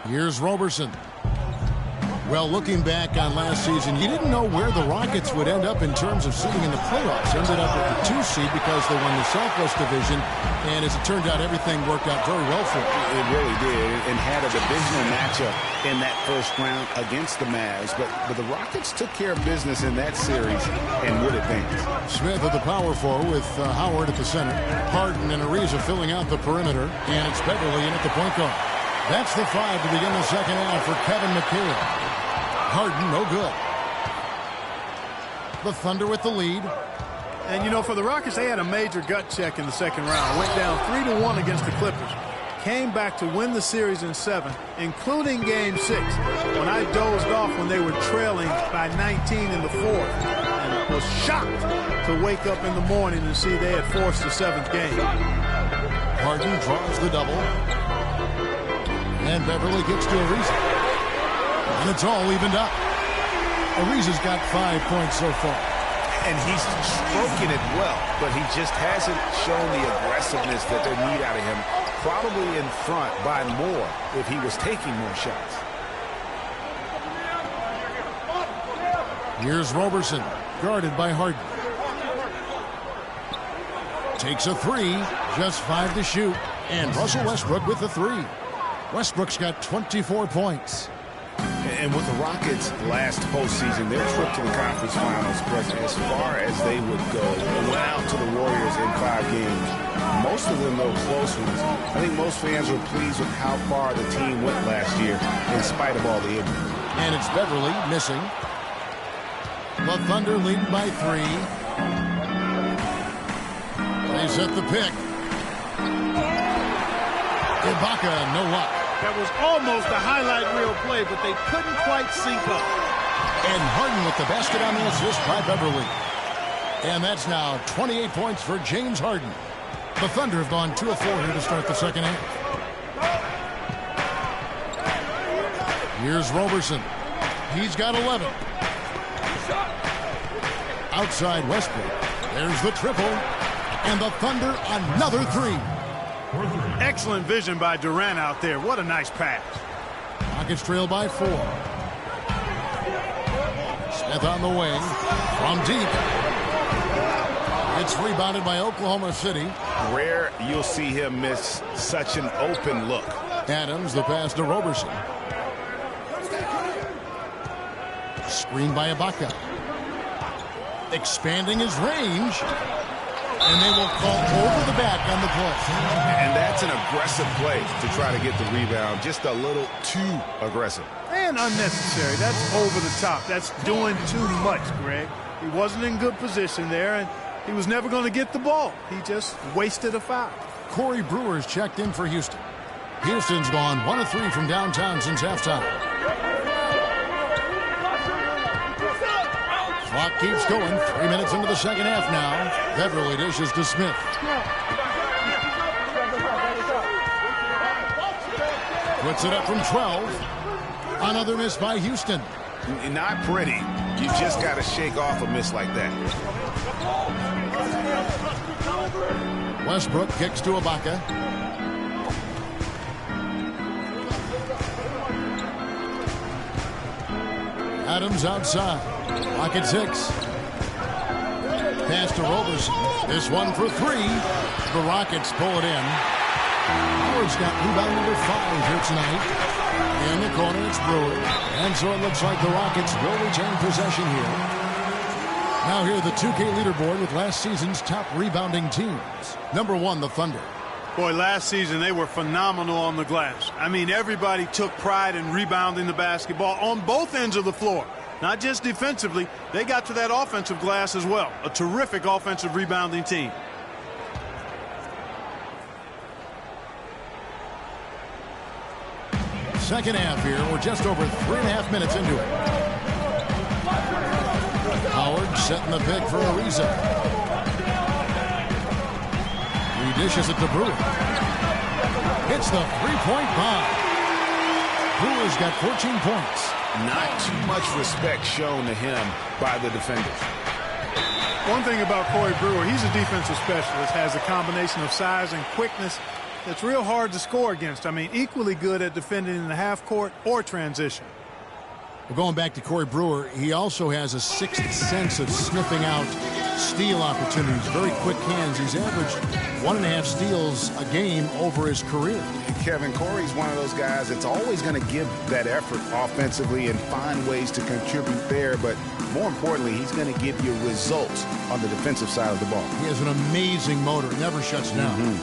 Here's Roberson. Well, looking back on last season, you didn't know where the Rockets would end up in terms of seeding in the playoffs. Ended up with the 2 seed because they won the Southwest Division, and as it turned out, everything worked out very well for them. It really did, and had a divisional matchup in that first round against the Mavs. But the Rockets took care of business in that series and would advance. Smith at the power forward with Howard at the center. Harden and Ariza filling out the perimeter, and it's Beverly in at the point guard. That's the 5 to begin the second half for Kevin McHale. Harden, no good. The Thunder with the lead. And, you know, for the Rockets, they had a major gut check in the second round. Went down 3-1 against the Clippers. Came back to win the series in 7, including Game 6, when I dozed off when they were trailing by 19 in the 4th. And was shocked to wake up in the morning and see they had forced the 7th game. Harden draws the double. And Beverly gets to Ariza. And it's all evened up. Ariza's got 5 points so far. And he's stroking it well, but he just hasn't shown the aggressiveness that they need out of him. Probably in front by more if he was taking more shots. Here's Roberson, guarded by Harden. Takes a 3, just 5 to shoot. And Russell Westbrook with the 3. Westbrook's got 24 points. And with the Rockets last postseason, their trip to the conference finals was as far as they would go. They went out to the Warriors in 5 games. Most of them, though, close ones. I think most fans were pleased with how far the team went last year in spite of all the injuries. And it's Beverly missing. The Thunder lead by 3. They set the pick. Ibaka, no luck. That was almost a highlight reel play, but they couldn't quite sync up. And Harden with the basket on the assist by Beverly. And that's now 28 points for James Harden. The Thunder have gone 2 of 4 here to start the second half. Here's Roberson. He's got 11. Outside Westbrook. There's the triple. And the Thunder another 3. Excellent vision by Durant out there. What a nice pass. Rockets trail by 4. Smith on the wing. From deep. It's rebounded by Oklahoma City. Rare you'll see him miss such an open look. Adams, the pass to Roberson. Screen by Ibaka. Expanding his range. And they will call over the back on the play. And that's an aggressive play to try to get the rebound. Just a little too aggressive. And unnecessary. That's over the top. That's doing too much, Greg. He wasn't in good position there, and he was never going to get the ball. He just wasted a foul. Corey Brewer's checked in for Houston. Houston's gone 1 of 3 from downtown since halftime. Clock keeps going. 3 minutes into the second half now. Beverly dishes to Smith. Puts it up from 12. Another miss by Houston. Not pretty. You just got to shake off a miss like that. Westbrook kicks to Ibaka. Adams outside. Clock at 6. Pass to Roberson. This one for 3. The Rockets pull it in. Howard's got rebound number 5 here tonight. In the corner, it's Brewer. And so it looks like the Rockets will retain possession here. Now here, the 2K leaderboard with last season's top rebounding teams. Number 1, the Thunder. Boy, last season they were phenomenal on the glass. I mean, everybody took pride in rebounding the basketball on both ends of the floor. Not just defensively, they got to that offensive glass as well. A terrific offensive rebounding team. Second half here. We're just over 3.5 minutes into it. Howard setting the pick for Ariza. He dishes it to Brewer. Hits the three-point bomb. Brewer's got 14 points. Not too much respect shown to him by the defenders. One thing about Corey Brewer, he's a defensive specialist, has a combination of size and quickness that's real hard to score against. I mean, equally good at defending in the half court or transition. Well, going back to Corey Brewer, he also has a sixth sense of sniffing out steal opportunities. Very quick hands. He's averaged 1.5 steals a game over his career. Kevin, Corey's one of those guys that's always going to give that effort offensively and find ways to contribute there. But more importantly, he's going to give you results on the defensive side of the ball. He has an amazing motor. Never shuts down.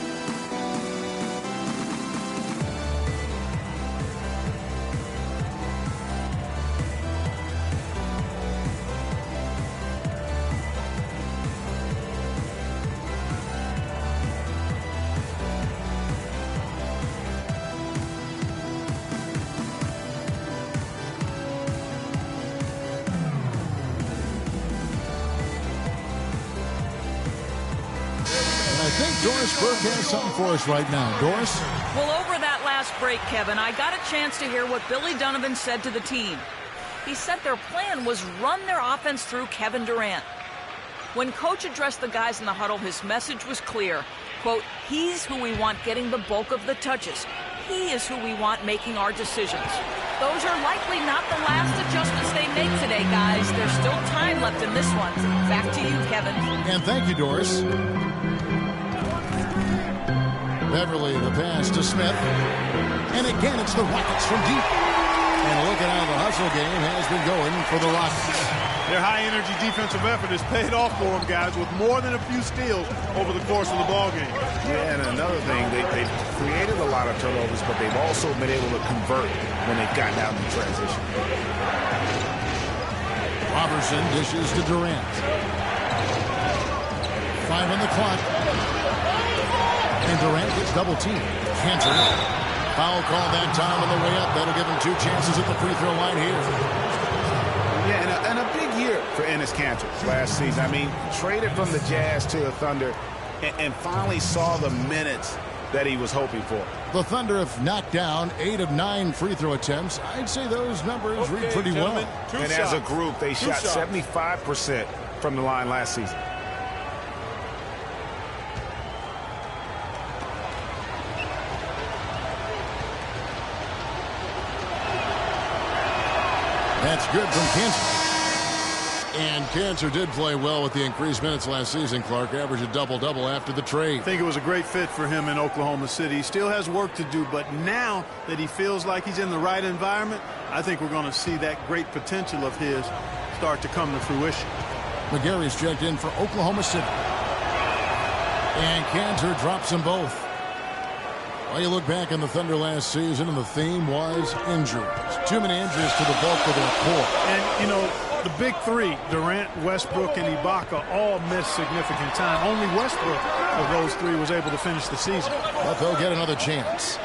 I think Doris Burke has something for us right now. Doris? Well, over that last break, Kevin, I got a chance to hear what Billy Donovan said to the team. He said their plan was run their offense through Kevin Durant. When Coach addressed the guys in the huddle, his message was clear. Quote, he's who we want getting the bulk of the touches. He is who we want making our decisions. Those are likely not the last adjustments they make today, guys. There's still time left in this one. Back to you, Kevin. And thank you, Doris. Beverly, the pass to Smith. And again, it's the Rockets from deep. And look at how the hustle game has been going for the Rockets. Their high-energy defensive effort has paid off for them, guys, with more than a few steals over the course of the ballgame. Yeah, and another thing, they've created a lot of turnovers, but they've also been able to convert when they've gotten out in transition. Robertson dishes to Durant. 5 on the clock. And Durant gets double-teamed. Cantor. Foul call that time on the way up. That'll give him 2 chances at the free throw line here. Yeah, and a big year for Enes Kanter last season. I mean, traded from the Jazz to the Thunder and finally saw the minutes that he was hoping for. The Thunder have knocked down 8 of 9 free throw attempts. I'd say those numbers read pretty well. And as a group, they shot 75% from the line last season. That's good from Kanter. And Kanter did play well with the increased minutes last season, Clark. Averaged a double-double after the trade. I think it was a great fit for him in Oklahoma City. He still has work to do, but now that he feels like he's in the right environment, I think we're going to see that great potential of his start to come to fruition. McGarry's checked in for Oklahoma City. And Kanter drops them both. Well, you look back on the Thunder last season, and the theme was injuries. Too many injuries to the bulk of their core. And, you know, the big three, Durant, Westbrook, and Ibaka, all missed significant time. Only Westbrook of those three was able to finish the season. But they'll get another chance.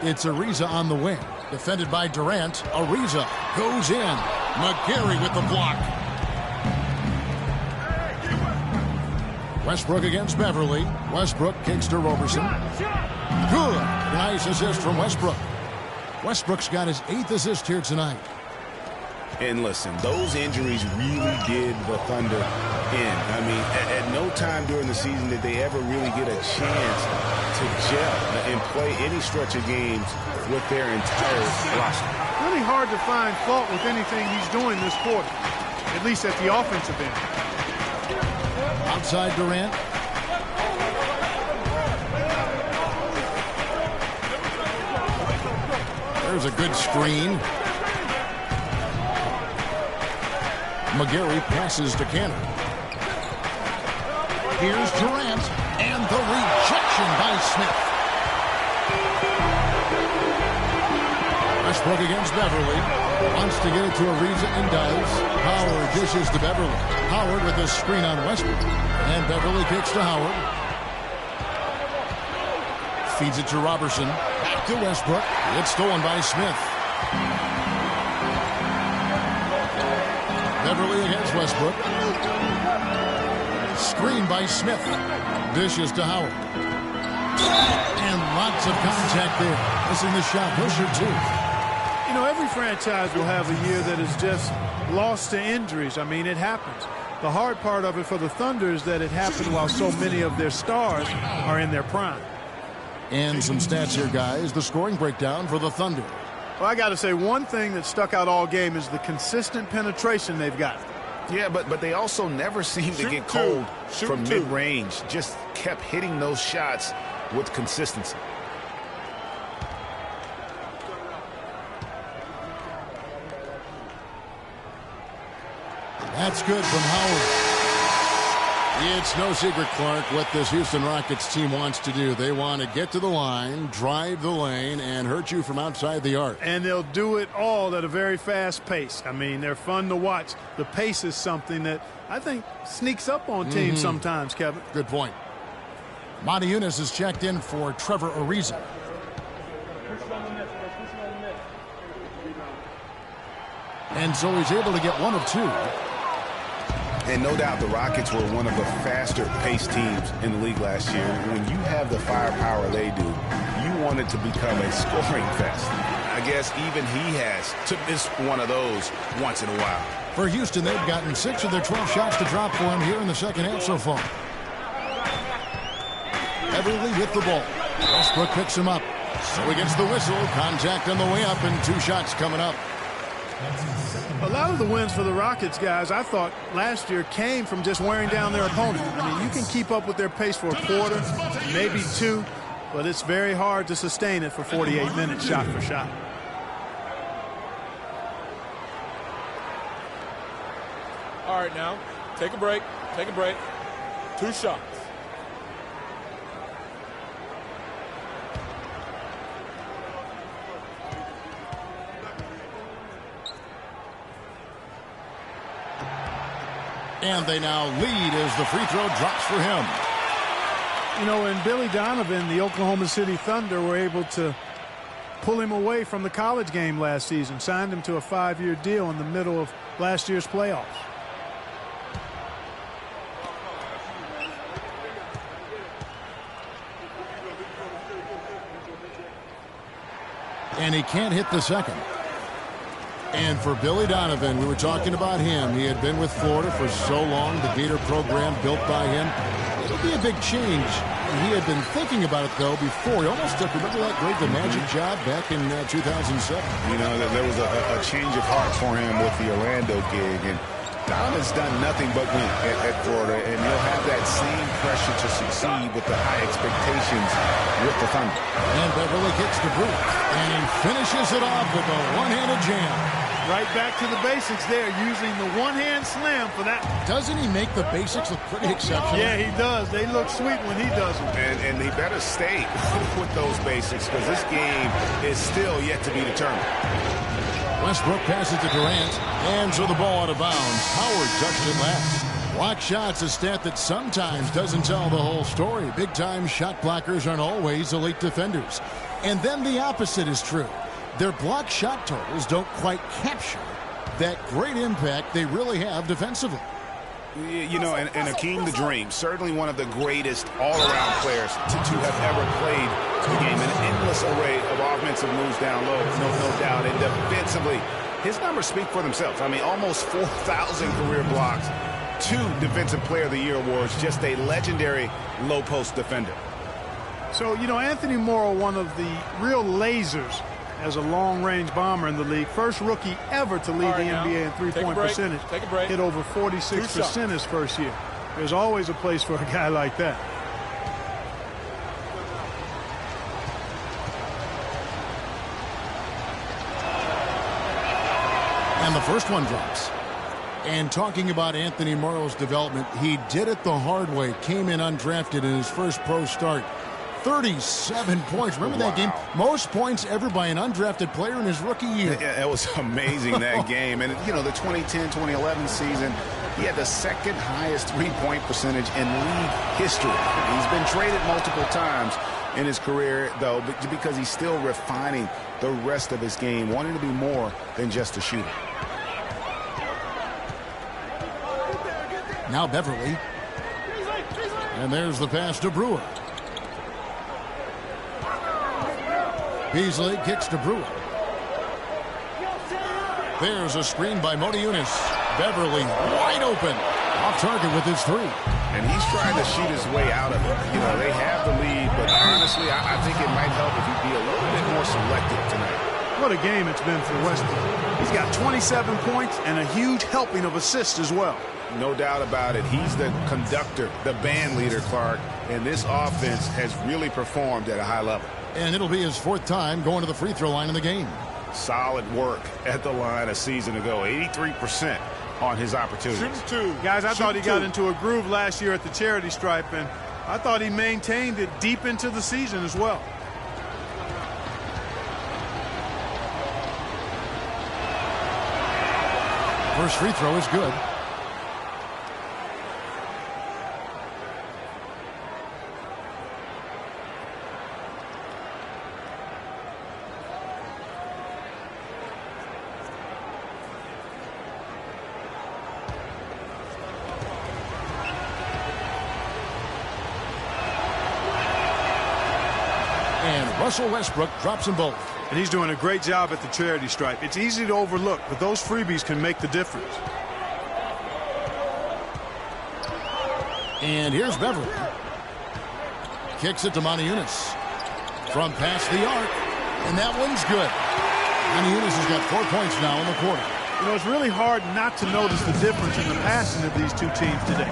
It's Ariza on the wing. Defended by Durant. Ariza goes in. McGarry with the block. Westbrook against Beverly. Westbrook kicks to Roberson. Good. Nice assist from Westbrook. Westbrook's got his 8th assist here tonight. And listen, those injuries really did the Thunder in. I mean, at no time during the season did they ever really get a chance to gel and play any stretch of games with their entire roster. Really hard to find fault with anything he's doing this quarter, at least at the offensive end. Outside Durant. There's a good screen. McGarry passes to Kanter. Here's Durant, and the rejection by Smith. Westbrook against Beverly. Wants to get it to Ariza and does. Howard dishes to Beverly. Howard with a screen on Westbrook. And Beverly kicks to Howard. Feeds it to Robertson. Back to Westbrook. It's stolen by Smith. Beverly against Westbrook. Screen by Smith. Dishes to Howard. And lots of contact there. Missing the shot. He'll shoot 2. You know, every franchise will have a year that is just lost to injuries. I mean, it happens. The hard part of it for the Thunder is that it happened while so many of their stars are in their prime. And some stats here, guys. The scoring breakdown for the Thunder. Well, I got to say, one thing that stuck out all game is the consistent penetration they've got. Yeah, but they also never seem to get cold from mid-range. Just kept hitting those shots with consistency. That's good from Howard. It's no secret, Clark, what this Houston Rockets team wants to do. They want to get to the line, drive the lane, and hurt you from outside the arc. And they'll do it all at a very fast pace. I mean, they're fun to watch. The pace is something that I think sneaks up on teams sometimes, Kevin. Good point. Monty Eunice is checked in for Trevor Ariza. And so he's able to get one of two. And no doubt the Rockets were one of the faster-paced teams in the league last year. When you have the firepower they do, you want it to become a scoring fest. I guess even he has to miss one of those once in a while. For Houston, they've gotten 6 of their 12 shots to drop for him here in the second half so far. Beverly with the ball. Westbrook picks him up. So he gets the whistle. Contact on the way up and 2 shots coming up. A lot of the wins for the Rockets, guys, I thought last year came from just wearing down their opponent. I mean, you can keep up with their pace for a quarter, maybe 2, but it's very hard to sustain it for 48 minutes shot for shot. All right, now, take a break. Take a break. 2 shots. And they now lead as the free throw drops for him. You know, and Billy Donovan, the Oklahoma City Thunder, were able to pull him away from the college game last season, signed him to a 5-year deal in the middle of last year's playoffs. And he can't hit the second. And for Billy Donovan, we were talking about him. He had been with Florida for so long, the Gator program built by him. It'll be a big change. He had been thinking about it, though, before. He almost took, remember that great The Magic job back in 2007? You know, there was a change of heart for him with the Orlando gig. And Donovan's done nothing but win at Florida. And he'll have that same pressure to succeed with the high expectations with the Thunder. And Beverly gets to Bruce. And he finishes it off with a one-handed jam. Right back to the basics there, using the one-hand slam for that. Doesn't he make the basics look pretty exceptional? Yeah, he does. They look sweet when he does them. And he better stay with those basics because this game is still yet to be determined. Westbrook passes to Durant, and so the ball out of bounds. Howard touched it last. Block shots, a stat that sometimes doesn't tell the whole story. Big-time shot blockers aren't always elite defenders. And then the opposite is true. Their block shot totals don't quite capture that great impact they really have defensively. You know, and Hakeem the Dream, certainly one of the greatest all-around players to have ever played the game. An endless array of offensive moves down low, no doubt. And defensively, his numbers speak for themselves. I mean, almost 4,000 career blocks, 2 Defensive Player of the Year awards, just a legendary low-post defender. So, you know, Anthony Morrow, one of the real lasers as a long-range bomber in the league. First rookie ever to lead the NBA in three-point percentage. Take a break. Hit over 46% his first year. There's always a place for a guy like that. And the first one drops. And talking about Anthony Morrow's development, he did it the hard way. Came in undrafted in his first pro start. 37 points. Remember that game? Most points ever by an undrafted player in his rookie year. Yeah, it was amazing, that game. And, you know, the 2010-2011 season, he had the second highest three-point percentage in league history. He's been traded multiple times in his career, though, because he's still refining the rest of his game, wanting to be more than just a shooter. Now Beverly. And there's the pass to Brewer. Beasley kicks to Brewer. There's a screen by Moti Eunice. Beverly wide open. Off target with his 3. And he's trying to shoot his way out of it. You know, they have the lead, but honestly, I think it might help if he'd be a little bit more selective tonight. What a game it's been for Westbrook. He's got 27 points and a huge helping of assists as well. No doubt about it. He's the conductor, the band leader, Clark, and this offense has really performed at a high level. And it'll be his 4th time going to the free throw line in the game. Solid work at the line a season ago. 83% on his opportunities. Guys, I thought he got into a groove last year at the charity stripe, and I thought he maintained it deep into the season as well. First free throw is good. Russell Westbrook drops them both. And he's doing a great job at the charity stripe. It's easy to overlook, but those freebies can make the difference. And here's Beverly. Kicks it to Moniunas. From past the arc. And that one's good. Moniunas has got 4 points now in the quarter. You know, it's really hard not to notice the difference in the passing of these two teams today.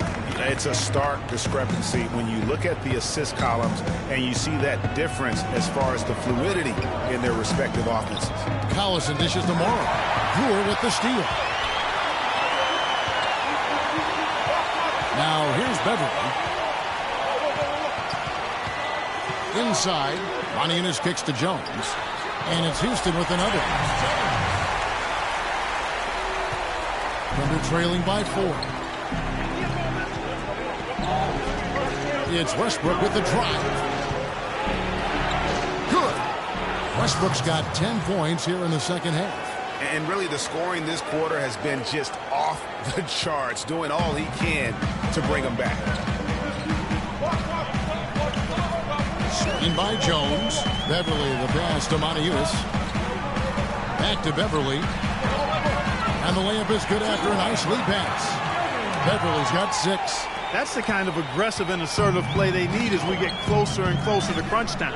It's a stark discrepancy when you look at the assist columns and you see that difference as far as the fluidity in their respective offenses. Collison dishes to Morrow. Brewer with the steal. Now here's Beverly. Inside, Moniunas kicks to Jones. And it's Houston with another. Thunder trailing by 4. It's Westbrook with the drive. Good. Westbrook's got 10 points here in the second half. And really the scoring this quarter has been just off the charts, doing all he can to bring them back. Screen by Jones. Beverly the pass to Moniunas. Back to Beverly. And the layup is good after a nice lead pass. Beverly's got 6. That's the kind of aggressive and assertive play they need as we get closer and closer to crunch time.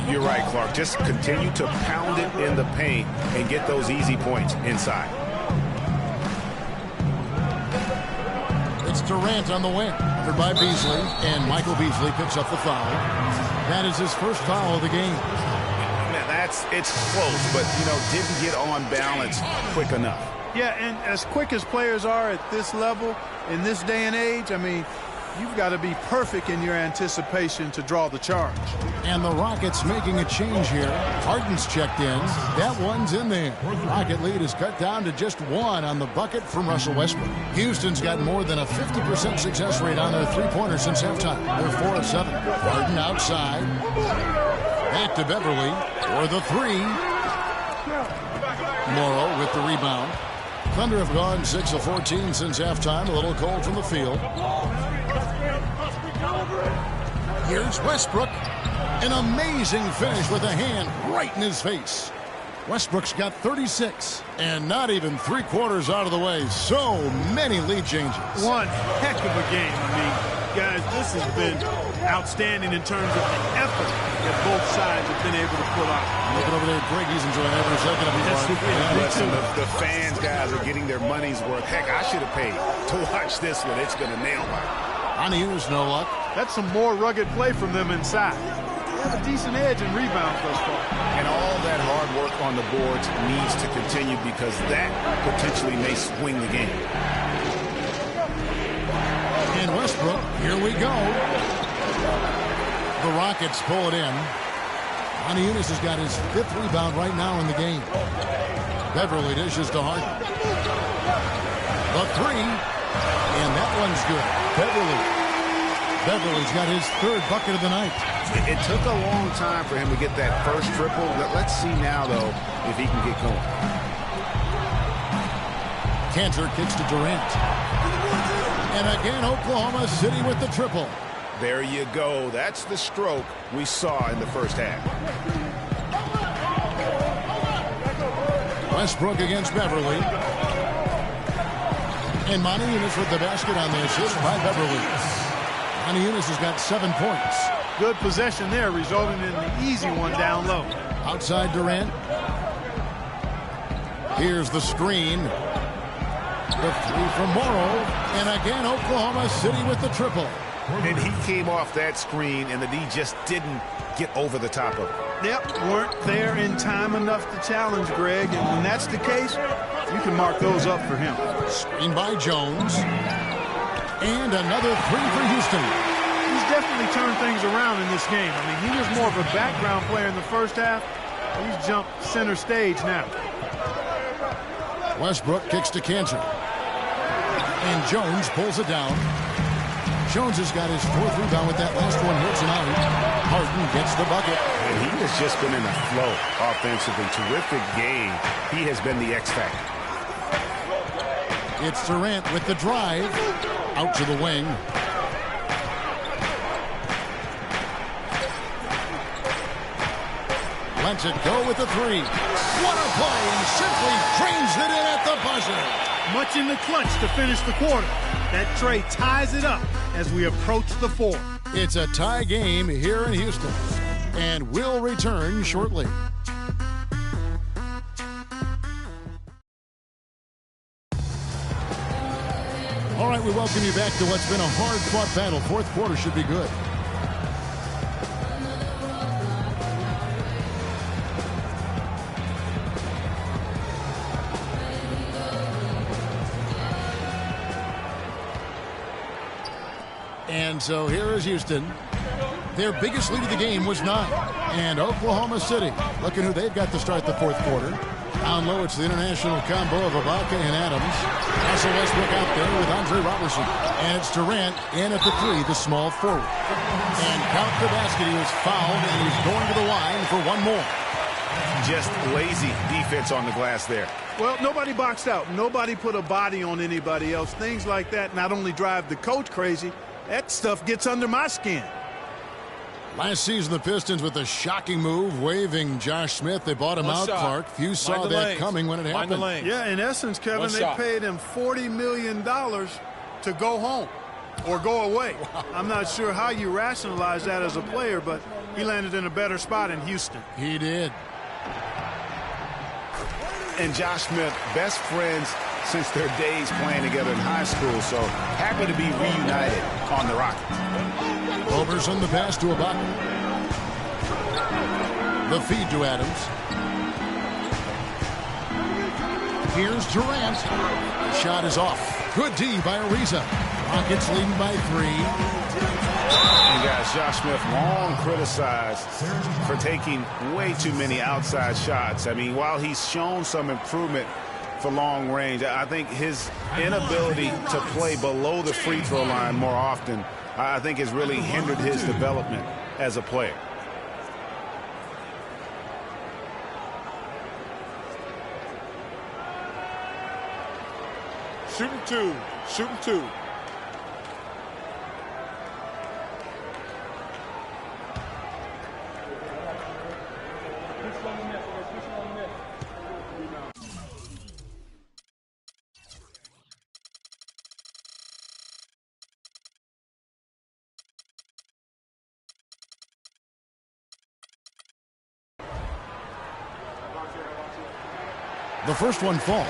You're right, Clark. Just continue to pound it in the paint and get those easy points inside. It's Durant on the wing. Covered by Beasley, and Michael Beasley picks up the foul. That is his first foul of the game. Man, it's close, but, you know, didn't get on balance quick enough. Yeah, and as quick as players are at this level, in this day and age, I mean, you've got to be perfect in your anticipation to draw the charge. And the Rockets making a change here. Harden's checked in. That one's in there. Rocket lead is cut down to just 1 on the bucket from Russell Westbrook. Houston's got more than a 50% success rate on their three-pointers since halftime. They're 4 of 7. Harden outside. Back to Beverly for the 3. Morrow with the rebound. Thunder have gone 6 of 14 since halftime. A little cold from the field. Here's Westbrook. An amazing finish with a hand right in his face. Westbrook's got 36 and not even 3/4 out of the way. So many lead changes. One heck of a game. I mean, guys, this has been outstanding in terms of the effort that both sides have been able to put on. Looking over there, Greg, he's enjoying every second of his Listen, the fans, guys, are getting their money's worth. Heck, I should have paid to watch this one. It's going to nail me. Moniunas, no luck. That's some more rugged play from them inside. They have a decent edge in rebounds thus far. And all that hard work on the boards needs to continue because that potentially may swing the game. And Westbrook, here we go. The Rockets pull it in. Moniunas has got his 5th rebound right now in the game. Beverly dishes to Harden. The 3. And that one's good. Beverly's got his 3rd bucket of the night. It took a long time for him to get that first triple. Let's see now, though, if he can get going. Cantor kicks to Durant. And again, Oklahoma City with the triple. There you go. That's the stroke we saw in the first half. Westbrook against Beverly. And Moniunas with the basket on the assist by Beverly. Maniunas has got 7 points. Good possession there, resulting in the easy one down low. Outside Durant. Here's the screen. The three from Morrow. And again, Oklahoma City with the triple. And he came off that screen, and the D just didn't get over the top of it. Yep, weren't there in time enough to challenge Greg. And when that's the case, you can mark those up for him. Screen by Jones. And another three for Houston. He's definitely turned things around in this game. I mean, he was more of a background player in the first half. He's jumped center stage now. Westbrook kicks to Cantor. And Jones pulls it down. Jones has got his 4th rebound with that last one here tonight. Harden gets the bucket. And he has just been in a flow offensively. Terrific game. He has been the X factor. It's Durant with the drive. Out to the wing. Lets it go with the three. What a play. Simply drains it in at the buzzer. Much in the clutch to finish the quarter. That tray ties it up as we approach the 4th. It's a tie game here in Houston. And we'll return shortly. All right, we welcome you back to what's been a hard-fought battle. 4th quarter should be good. And so here is Houston. Their biggest lead of the game was 9. And Oklahoma City, looking who they've got to start the 4th quarter. Down low, it's the international combo of Ibaka and Adams. Russell Westbrook out there with Andre Robertson. And it's Durant in at the 3, the small forward. And count the basket. He was fouled, and he's going to the line for one more. Just lazy defense on the glass there. Well, nobody boxed out. Nobody put a body on anybody else. Things like that not only drive the coach crazy, that stuff gets under my skin. Last season, the Pistons with a shocking move, waving Josh Smith. They bought him out, Clark. Few saw that coming when it happened. Yeah, in essence, Kevin, they paid him $40 million to go home or go away. Wow. I'm not sure how you rationalize that as a player, but he landed in a better spot in Houston. He did. And Josh Smith, best friends since their days playing together in high school, so happy to be reunited on the Rockets. Roberson the pass to Ibaka. The feed to Adams. Here's Durant. The shot is off. Good D by Ariza. Rockets leading by 3. And guys, Josh Smith long criticized for taking way too many outside shots. I mean, while he's shown some improvement for long range, I think his inability to play below the free throw line more often, I think, has really hindered his development as a player. Shooting 2. Shooting 2. The first one falls.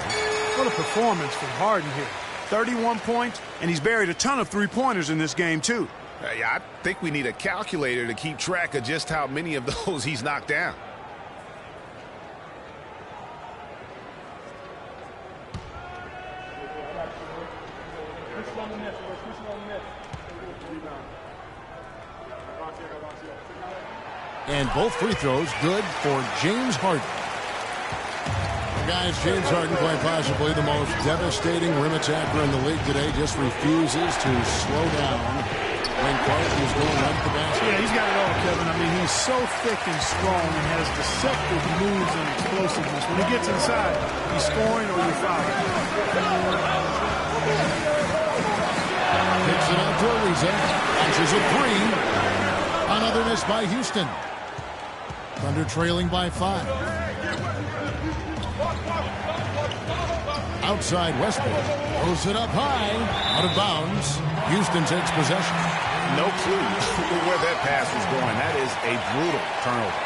What a performance from Harden here. 31 points, and he's buried a ton of three-pointers in this game, too. I think we need a calculator to keep track of just how many of those he's knocked down. And both free throws good for James Harden. Guys, James Harden, quite possibly the most devastating rim attacker in the league today, just refuses to slow down when Clark is going right at the basket. Yeah, he's got it all, Kevin. I mean, he's so thick and strong and has deceptive moves and explosiveness. When he gets inside, he's scoring or you're fouling. Kicks it out to Ariza. Launches a 3. Another miss by Houston. Thunder trailing by 5. Outside Westbrook. Throws it up high. Out of bounds. Houston takes possession. no clue where that pass was going. That is a brutal turnover.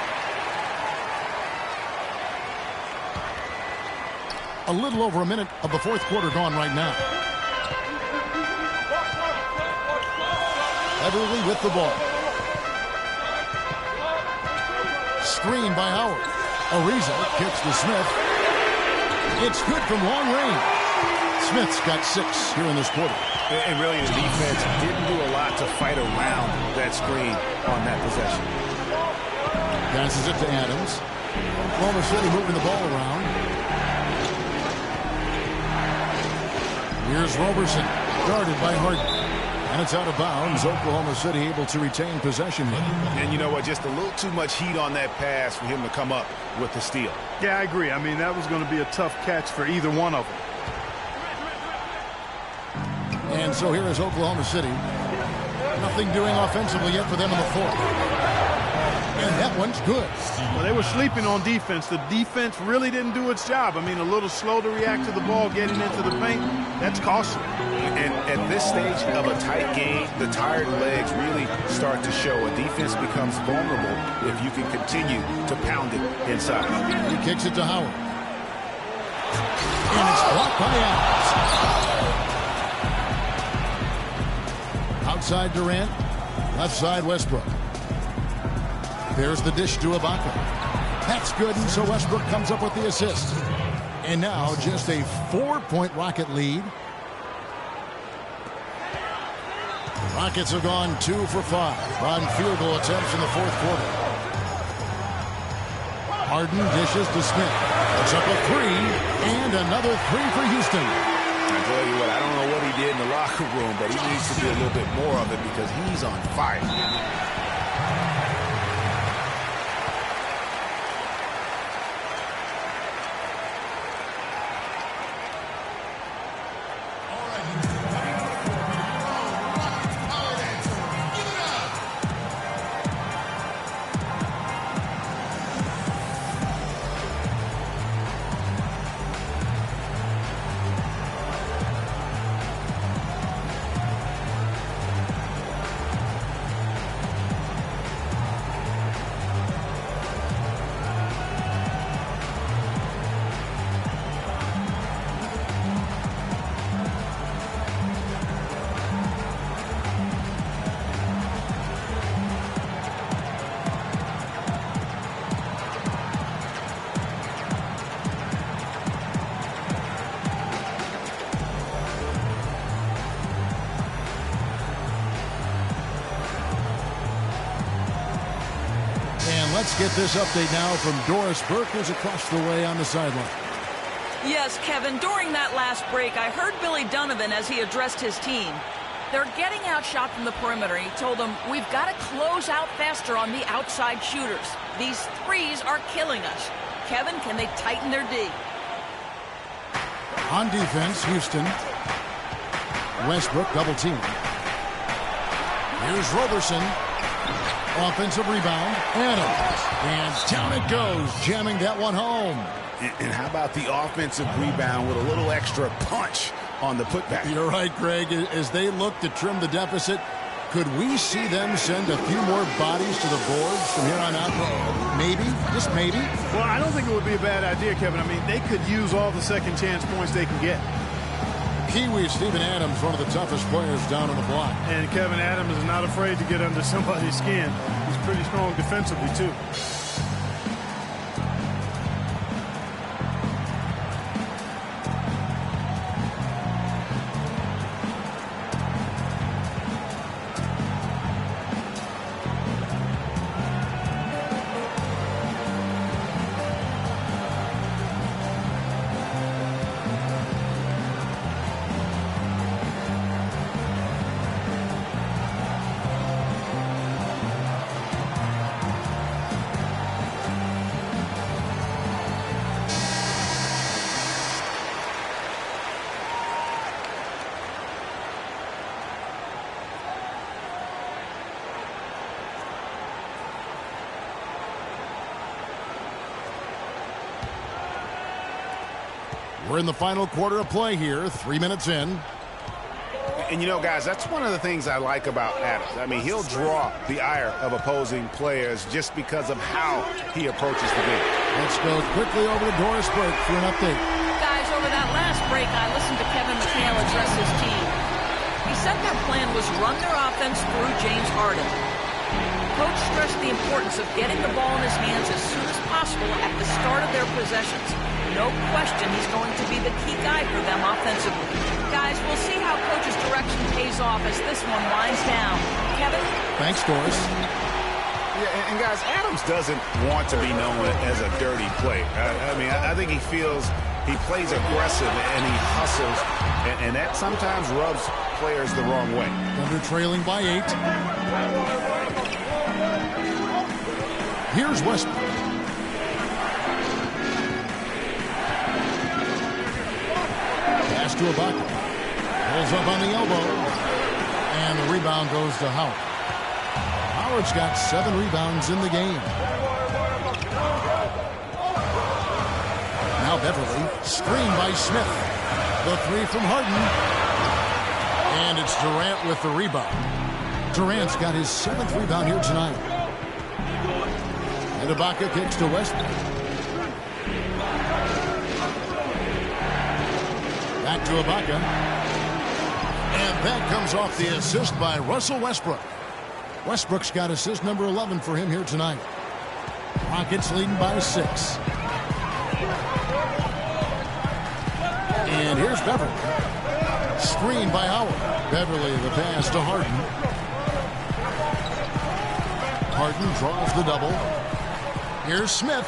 A little over a minute of the fourth quarter gone right now. Everly with the ball. Screen by Howard. Ariza kicks to Smith. It's good from long range. Smith's got 6 here in this quarter. And really, the defense didn't do a lot to fight around that screen on that possession. Passes it to Adams. Oklahoma City moving the ball around. Here's Roberson, guarded by Harden. And it's out of bounds. Oklahoma City able to retain possession here. And you know what? Just a little too much heat on that pass for him to come up with the steal. Yeah, I agree. I mean, that was going to be a tough catch for either one of them. And so here is Oklahoma City. Nothing doing offensively yet for them in the fourth. And that one's good. Well, they were sleeping on defense. The defense really didn't do its job. I mean, a little slow to react to the ball getting into the paint. That's costly. And at this stage of a tight game, the tired legs really start to show. A defense becomes vulnerable if you can continue to pound it inside. He kicks it to Howard. And it's blocked by Adams. Outside Durant. Left side Westbrook. There's the dish to Ibaka. That's good, and so Westbrook comes up with the assist. And now just a 4-point Rocket lead. Rockets have gone 2 for 5 on field goal attempts in the fourth quarter. Harden dishes to Smith. Puts up a 3, and another 3 for Houston. I tell you what, I don't know what he did in the locker room, but he needs to do a little bit more of it because he's on fire. Let's get this update now from Doris Burke, who's across the way on the sideline. Yes, Kevin, during that last break, I heard Billy Donovan as he addressed his team. They're getting outshot from the perimeter. He told them, we've got to close out faster on the outside shooters. These threes are killing us. Kevin, can they tighten their D? On defense, Houston. Westbrook double team. Here's Roberson. Offensive rebound. Adams. And down it goes, jamming that one home. And how about the offensive rebound with a little extra punch on the putback? You're right, Greg. As they look to trim the deficit, could we see them send a few more bodies to the boards from here on out? Maybe, just maybe. Well, I don't think it would be a bad idea, Kevin. I mean, they could use all the second chance points they can get. Kiwi Steven Adams, one of the toughest players down on the block. And Kevin Adams is not afraid to get under somebody's skin. He's pretty strong defensively, too. We're in the final quarter of play here, 3 minutes in. And you know, guys, that's one of the things I like about Adams. I mean, he'll draw the ire of opposing players just because of how he approaches the game. Let's go quickly over to Doris Burke for an update. Guys, over that last break, I listened to Kevin McHale address his team. He said their plan was run their offense through James Harden. Coach stressed the importance of getting the ball in his hands as soon as possible at the start of their possessions. No question he's going to be the key guy for them offensively. Guys, we'll see how Coach's direction pays off as this one winds down. Kevin? Thanks, Doris. Yeah, and guys, Adams doesn't want to be known as a dirty player. I think he feels he plays aggressive and he hustles, and that sometimes rubs players the wrong way. Thunder trailing by 8. Here's Westbrook. Pass to Ibaka. Pulls up on the elbow. And the rebound goes to Howard. Howard's got 7 rebounds in the game. Now Beverly. Screen by Smith. The 3 from Harden. And it's Durant with the rebound. Durant's got his 7th rebound here tonight. And Ibaka kicks to Westbrook. Back to Ibaka. And that comes off the assist by Russell Westbrook. Westbrook's got assist number 11 for him here tonight. Rockets leading by 6. And here's Beverly. Screen by Howard. Beverly the pass to Harden. Harden draws the double. Here's Smith.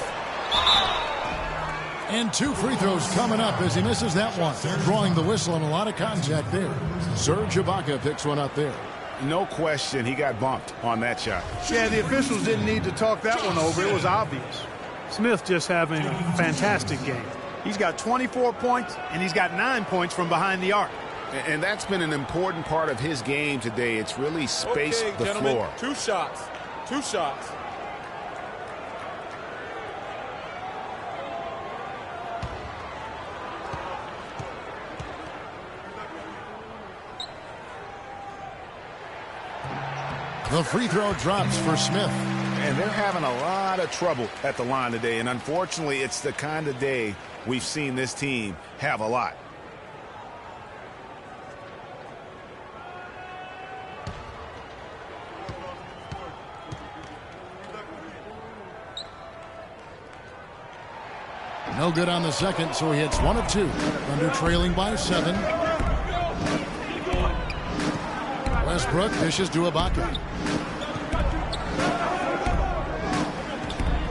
And 2 free throws coming up as he misses that one. Drawing the whistle and a lot of contact there. Serge Ibaka picks one up there. No question he got bumped on that shot. Yeah, the officials didn't need to talk that one over. It was obvious. Smith just having a fantastic game. He's got 24 points, and he's got 9 points from behind the arc. And that's been an important part of his game today. It's really spaced the floor. 2 shots. 2 shots. The free throw drops for Smith. And they're having a lot of trouble at the line today. And unfortunately, it's the kind of day we've seen this team have a lot. No good on the second, so he hits 1 of 2. Thunder trailing by 7. Westbrook dishes to Ibaka.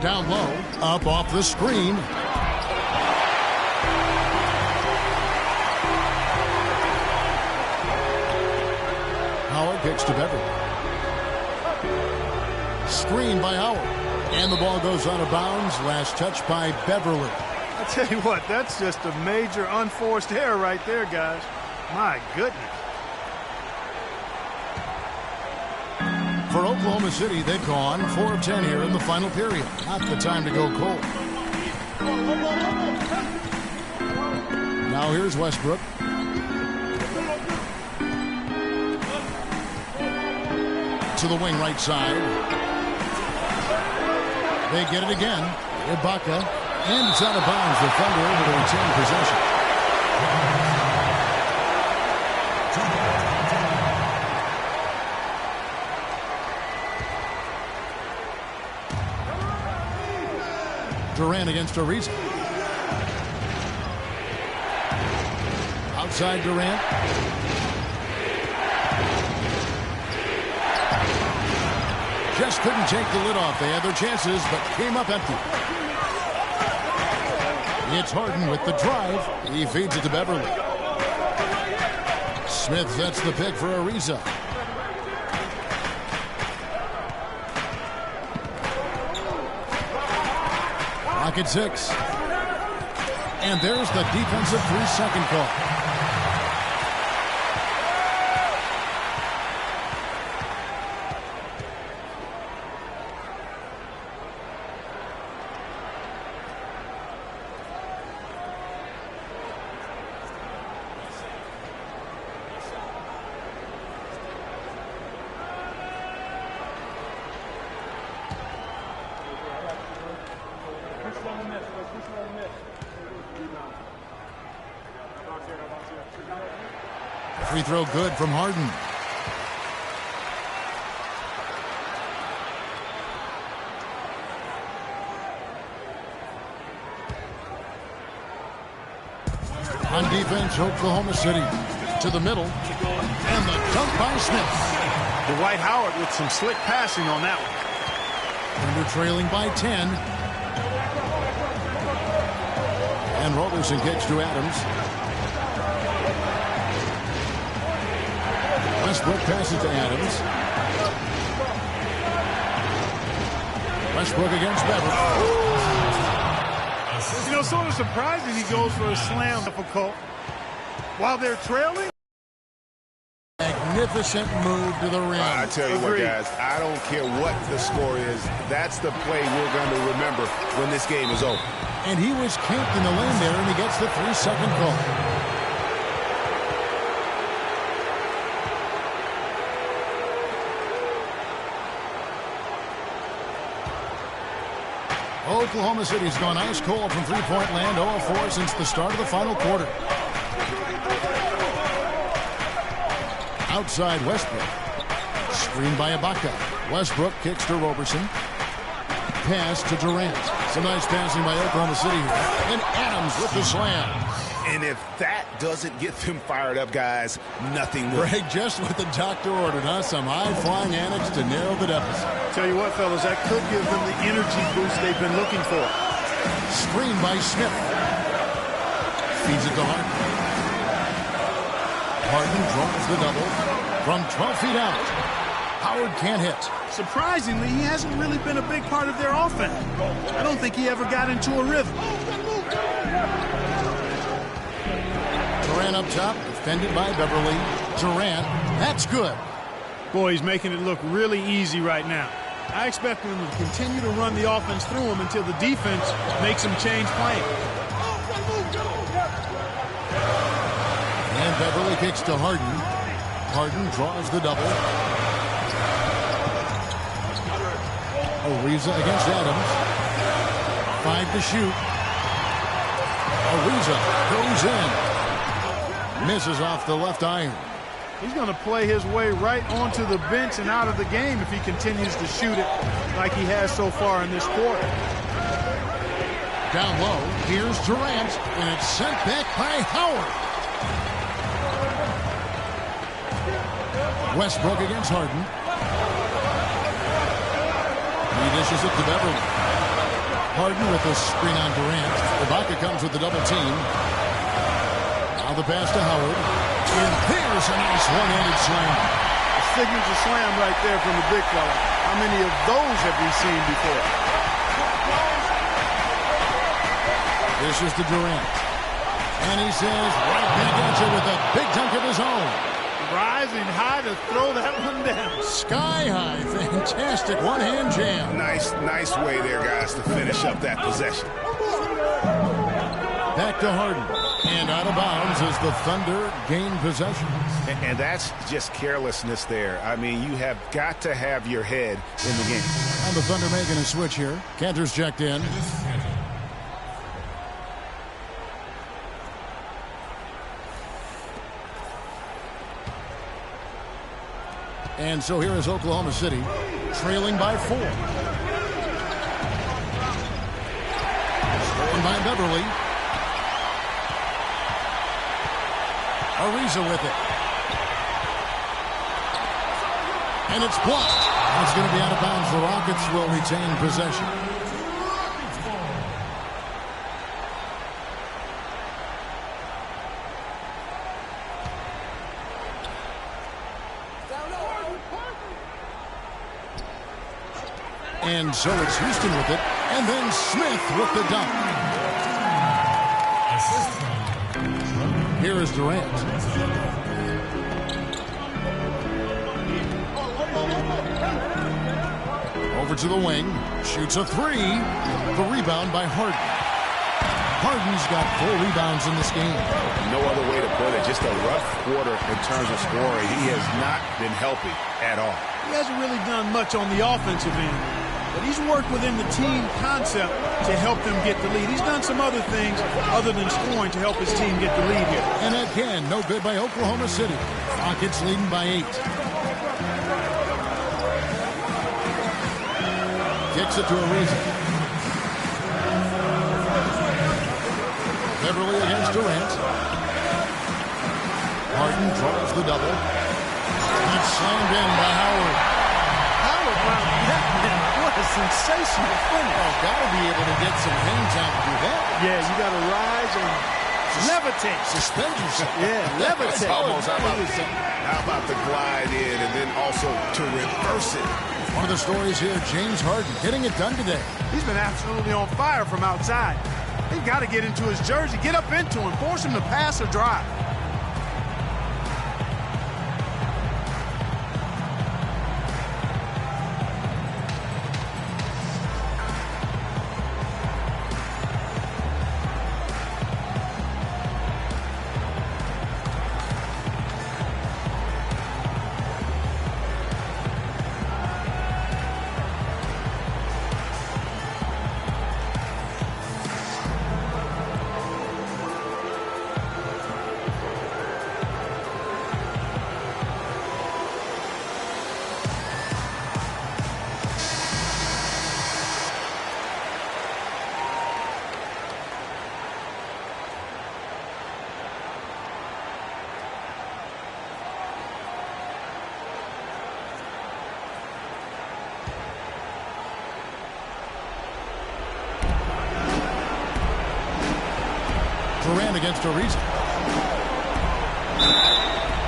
Down low, up off the screen. Howard kicks to Beverly. Screen by Howard. And the ball goes out of bounds. Last touch by Beverly. I tell you what, that's just a major unforced error right there, guys. My goodness. For Oklahoma City, they've gone 4 of 10 here in the final period. Not the time to go cold. Now here's Westbrook. To the wing right side. They get it again. Ibaka. And it's out of bounds. The Thunder able to retain possession. Durant against Ariza. Outside Durant. Just couldn't take the lid off. They had their chances, but came up empty. It's Harden with the drive. He feeds it to Beverly. Smith sets the pick for Ariza. Rocket 6. And there's the defensive 3-second call. Free throw good from Harden. On defense, Oklahoma City to the middle. And the dunk by Smith. Dwight Howard with some slick passing on that one. Thunder trailing by 10. And Roberson kicks to Adams. Westbrook passes to Adams. Westbrook against Beverly. You know, sort of surprising he goes for a slam difficult while they're trailing. Magnificent move to the rim. I tell you what, guys, I don't care what the score is. That's the play we're going to remember when this game is over. And he was camped in the lane there, and he gets the 3-second call. Oklahoma City's gone ice cold from three-point land, 0-4 since the start of the final quarter. Outside Westbrook. Screened by Ibaka. Westbrook kicks to Roberson. Pass to Durant. Some nice passing by Oklahoma City here. And Adams with the slam. And if that doesn't get them fired up, guys, nothing will. Greg, just what the doctor ordered, huh? Some high-flying antics to narrow the deficit. Tell you what, fellas, that could give them the energy boost they've been looking for. Screen by Smith. Feeds it to Harden. Harden draws the double from 12 feet out. Howard can't hit. Surprisingly, he hasn't really been a big part of their offense. I don't think he ever got into a rhythm. Durant up top, defended by Beverly. Durant, that's good. Boy, he's making it look really easy right now. I expect him to continue to run the offense through him until the defense makes him change plans. And Beverly kicks to Harden. Harden draws the double. Ariza against Adams. 5 to shoot. Ariza goes in. Misses off the left iron. He's going to play his way right onto the bench and out of the game if he continues to shoot it like he has so far in this quarter. Down low, here's Durant, and it's sent back by Howard. Westbrook against Harden. He dishes it to Beverly. Harden with the screen on Durant. Ibaka comes with the double team. Now the pass to Howard. And there's a nice one-handed slam. A signature slam right there from the big fella. How many of those have we seen before? This is to Durant. And he says, right back at you with a big dunk of his own. Rising high to throw that one down. Sky high. Fantastic one-hand jam. Nice way there, guys, to finish up that possession. Back to Harden. And out of bounds as the Thunder gain possession. And that's just carelessness there. I mean, you have got to have your head in the game. And the Thunder making a switch here. Cantor's checked in. And so here is Oklahoma City, trailing by 4. Stolen by Beverly. Ariza with it. And it's blocked. It's going to be out of bounds. The Rockets will retain possession. And so it's Houston with it. And then Smith with the dunk. Here is Durant. Over to the wing. Shoots a 3. The rebound by Harden. Harden's got 4 rebounds in this game. No other way to put it. Just a rough quarter in terms of scoring. He has not been healthy at all. He hasn't really done much on the offensive end. but he's worked within the team concept to help them get the lead. He's done some other things other than scoring to help his team get the lead here. And again, no good by Oklahoma City. Rockets leading by 8. Kicks it to Ariza. Beverly against Durant. Harden draws the double. He's slammed in by Howard. Howard found that man. What a sensational finish. Oh, got to be able to get some hands out and do that. Yeah, you got to rise and levitate. Suspend yourself. Yeah, levitate. How about the glide in and then also to reverse it? One of the stories here, James Harden getting it done today. He's been absolutely on fire from outside. They've got to get into his jersey, get up into him, force him to pass or drive. Durant against Ariza.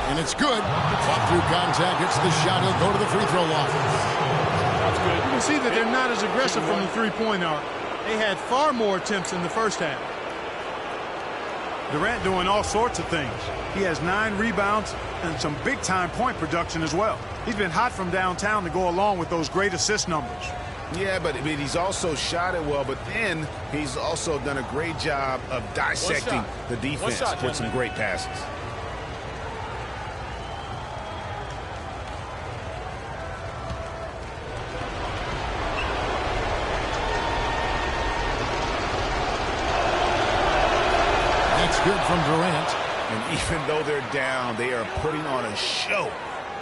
And it's good. Fought through contact, gets the shot. He'll go to the free throw line. That's good. You can see that they're not as aggressive from the three-point arc. They had far more attempts in the first half. Durant doing all sorts of things. He has 9 rebounds and some big-time point production as well. He's been hot from downtown to go along with those great assist numbers. Yeah, but I mean, he's also shot it well, but then he's also done a great job of dissecting the defense with some great passes. That's good from Durant. And even though they're down, they are putting on a show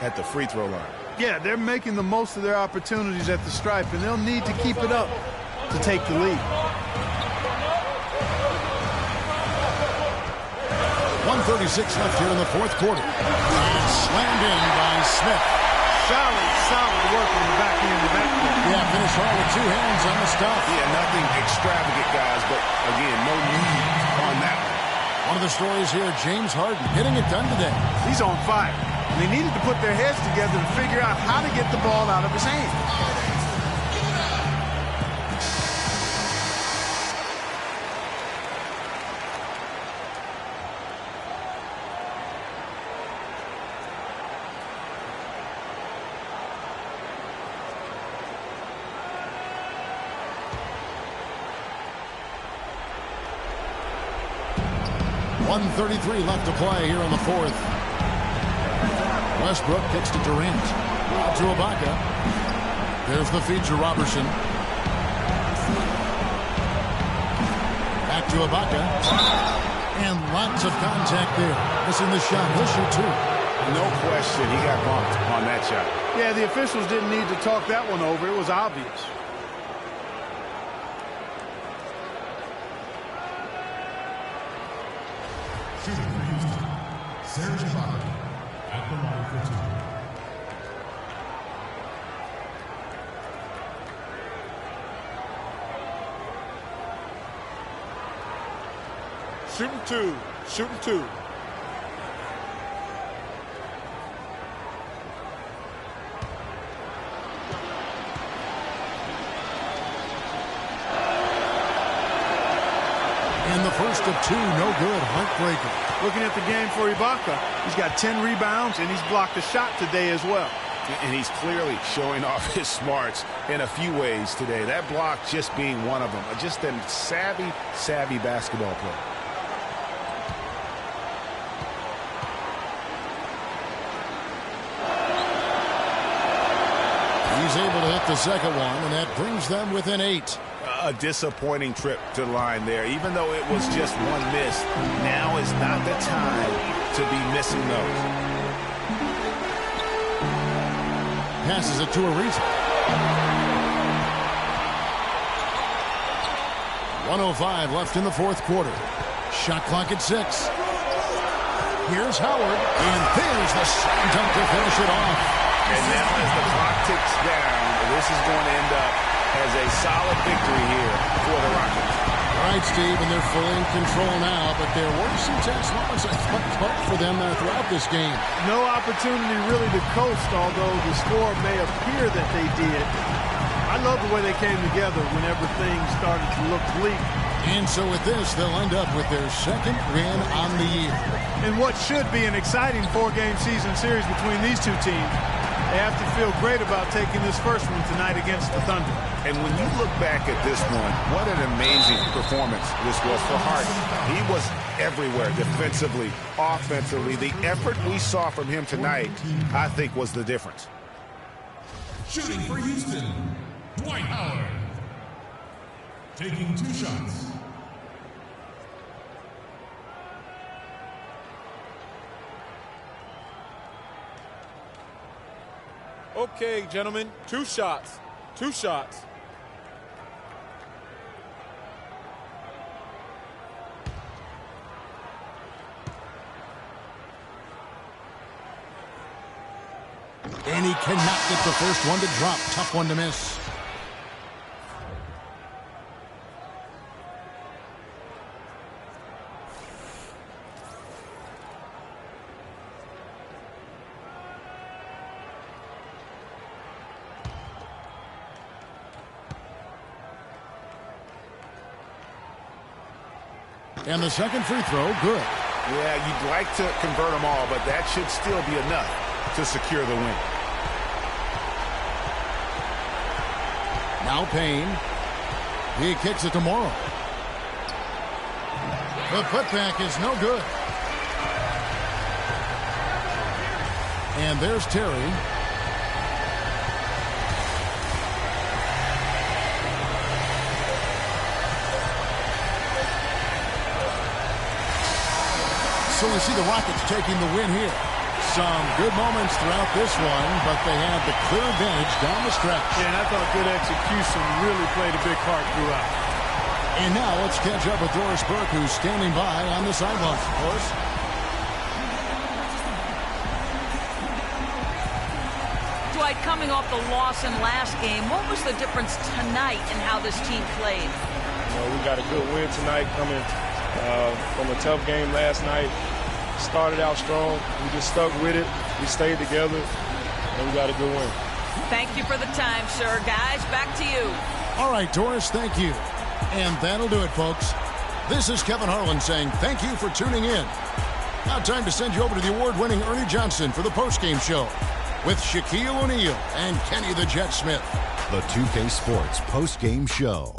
at the free throw line. Yeah, they're making the most of their opportunities at the stripe, and they'll need to keep it up to take the lead. 1:36 left here in the fourth quarter. Slammed in by Smith. Solid work on the back end of that. Yeah, finish hard with 2 hands on the stuff. Yeah, nothing extravagant, guys, but again, no need on that one. One of the stories here, James Harden getting it done today. He's on fire. And they needed to put their heads together to figure out how to get the ball out of his hand. .133 left to play here in the fourth. Westbrook kicks to Durant. Out to Ibaka. There's the feed to Robertson. Back to Ibaka. And lots of contact there. Missing the shot. He'll shoot 2. No question, he got bumped on that shot. Yeah, the officials didn't need to talk that one over. It was obvious. Shooting for Houston, Serge Ibaka at the line for 2. Shooting 2. Shooting 2. And the first of 2, no good. Heartbreaker. Looking at the game for Ibaka, he's got 10 rebounds, and he's blocked a shot today as well. And he's clearly showing off his smarts in a few ways today. That block just being one of them. Just a savvy basketball player. he's able to hit the second one, and that brings them within 8. A disappointing trip to the line there. Even though it was just one miss, now is not the time to be missing those. Passes it to Ariza. 1:05 left in the fourth quarter. Shot clock at 6. Here's Howard, and there's the slam dunk to finish it off. And now as the clock ticks down, this is going to end up as a solid victory here for the Rockets. All right, Steve, and they're fully in control now, but there were some tense moments, I thought, for them throughout this game. No opportunity really to coast, although the score may appear that they did. I love the way they came together whenever things started to look bleak. And so with this, they'll end up with their second win on the year. In what should be an exciting 4-game season series between these two teams, they have to feel great about taking this first one tonight against the Thunder. And when you look back at this one, what an amazing performance this was for Harden. He was everywhere defensively, offensively. The effort we saw from him tonight, I think, was the difference. Shooting for Houston, Dwight Howard. Taking 2 shots. Okay, gentlemen, 2 shots. 2 shots. And he cannot get the first one to drop. Tough one to miss. And the second free throw, good. Yeah, you'd like to convert them all, but that should still be enough to secure the win. Now Payne. He kicks it to Morrow. The putback is no good. And there's Terry. So we see the Rockets taking the win here. Some good moments throughout this one, but they had the clear advantage down the stretch. Yeah, and I thought good execution really played a big part throughout. And now let's catch up with Doris Burke, who's standing by on the sideline. Doris? Dwight, coming off the loss in last game, what was the difference tonight in how this team played? You know, we got a good win tonight coming from a tough game last night. Started out strong. We just stuck with it. We stayed together, and we got a good win. Thank you for the time, sir. Guys, back to you. All right, Doris, thank you. And that'll do it, folks. This is Kevin Harlan saying thank you for tuning in. Now time to send you over to the award-winning Ernie Johnson for the postgame show with Shaquille O'Neal and Kenny the Jet Smith. The 2K Sports postgame show.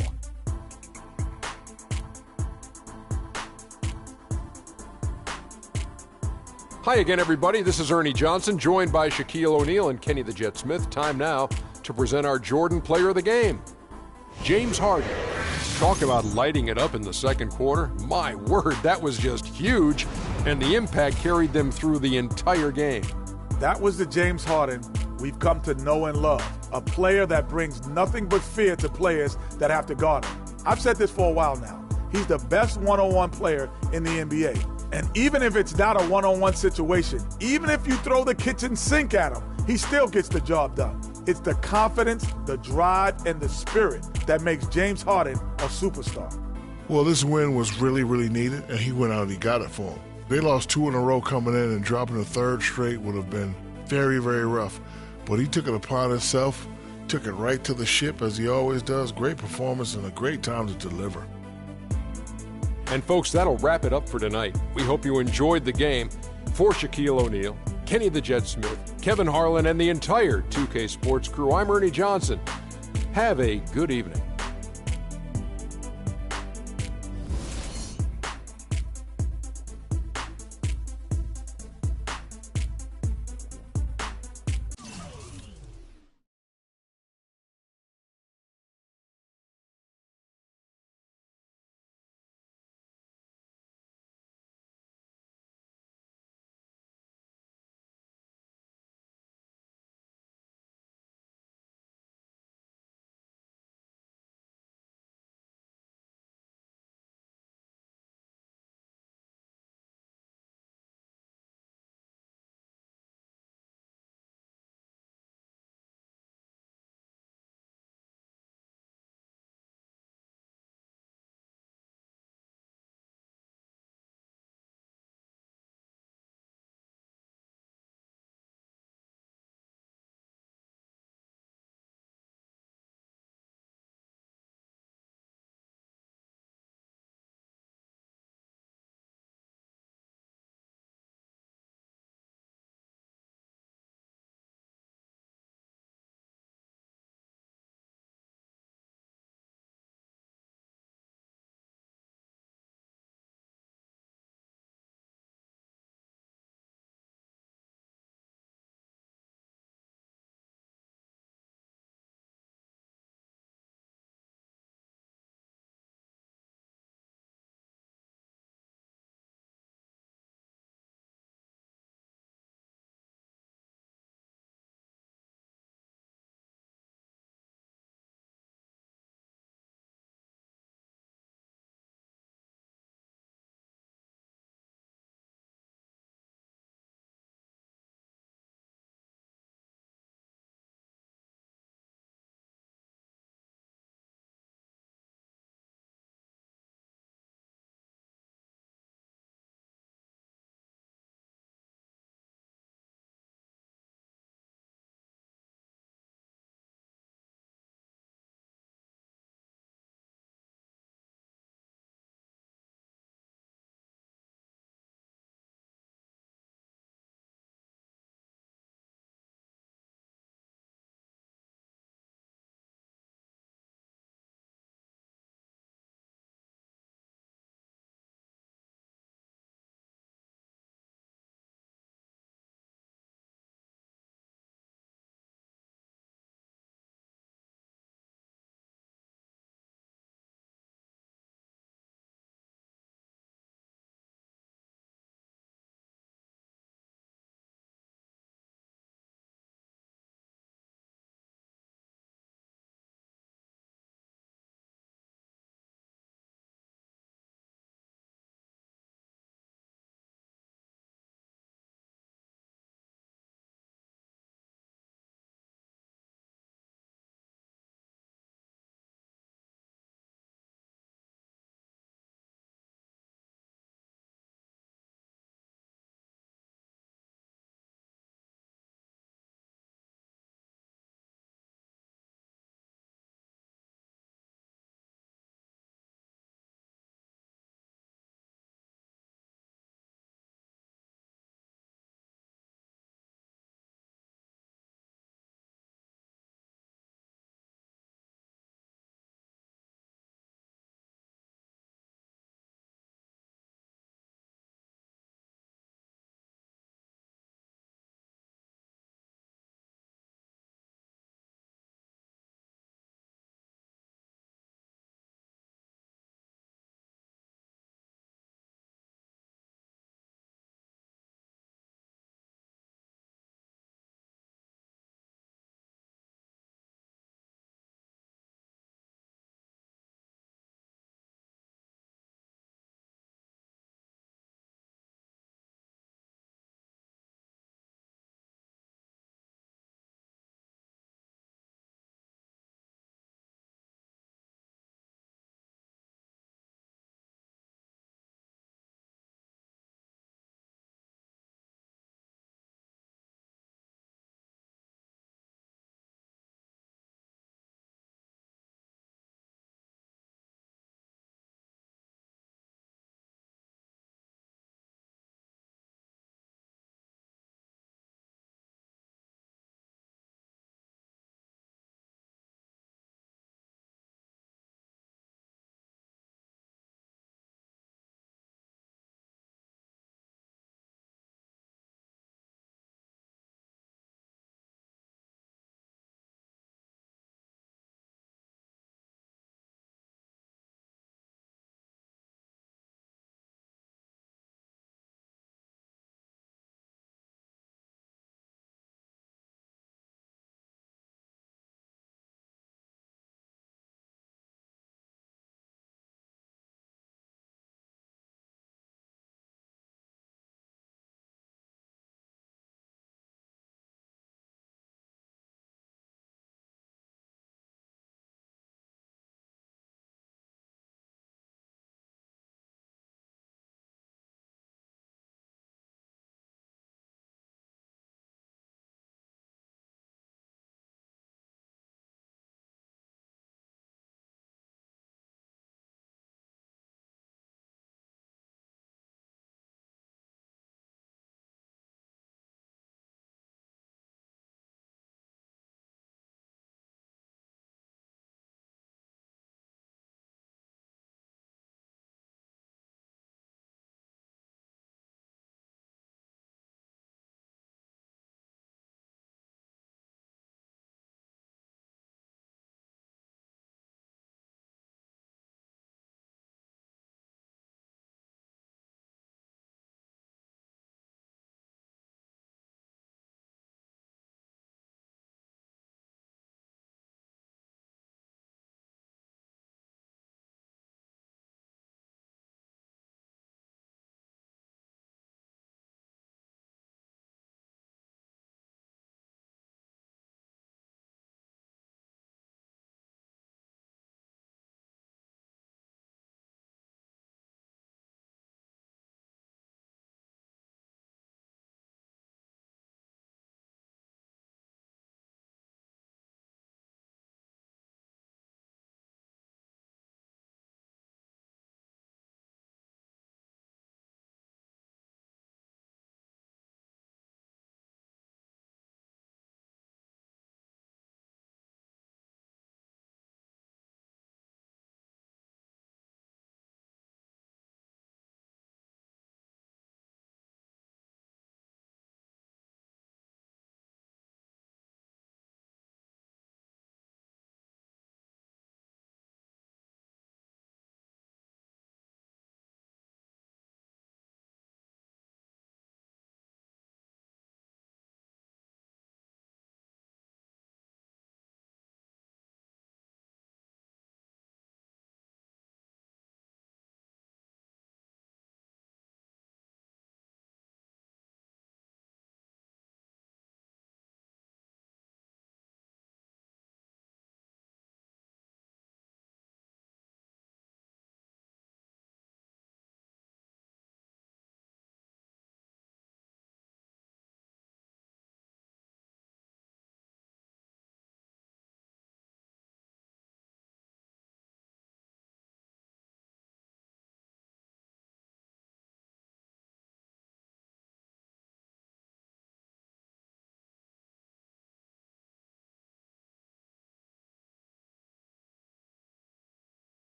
Hi again, everybody. This is Ernie Johnson, joined by Shaquille O'Neal and Kenny the Jet Smith. Time now to present our Jordan Player of the Game, James Harden. Talk about lighting it up in the second quarter. My word, that was just huge, and the impact carried them through the entire game. That was the James Harden we've come to know and love, a player that brings nothing but fear to players that have to guard him. I've said this for a while now. He's the best one-on-one player in the NBA. And even if it's not a one-on-one situation, even if you throw the kitchen sink at him, he still gets the job done. It's the confidence, the drive, and the spirit that makes James Harden a superstar. Well, this win was really, really needed, and he went out and he got it for him. They lost 2 in a row coming in, and dropping a third straight would have been very, very rough. But he took it upon himself, took it right to the ship as he always does. Great performance and a great time to deliver. And folks, that'll wrap it up for tonight. We hope you enjoyed the game. For Shaquille O'Neal, Kenny the Jet Smith, Kevin Harlan, and the entire 2K Sports crew, I'm Ernie Johnson. Have a good evening.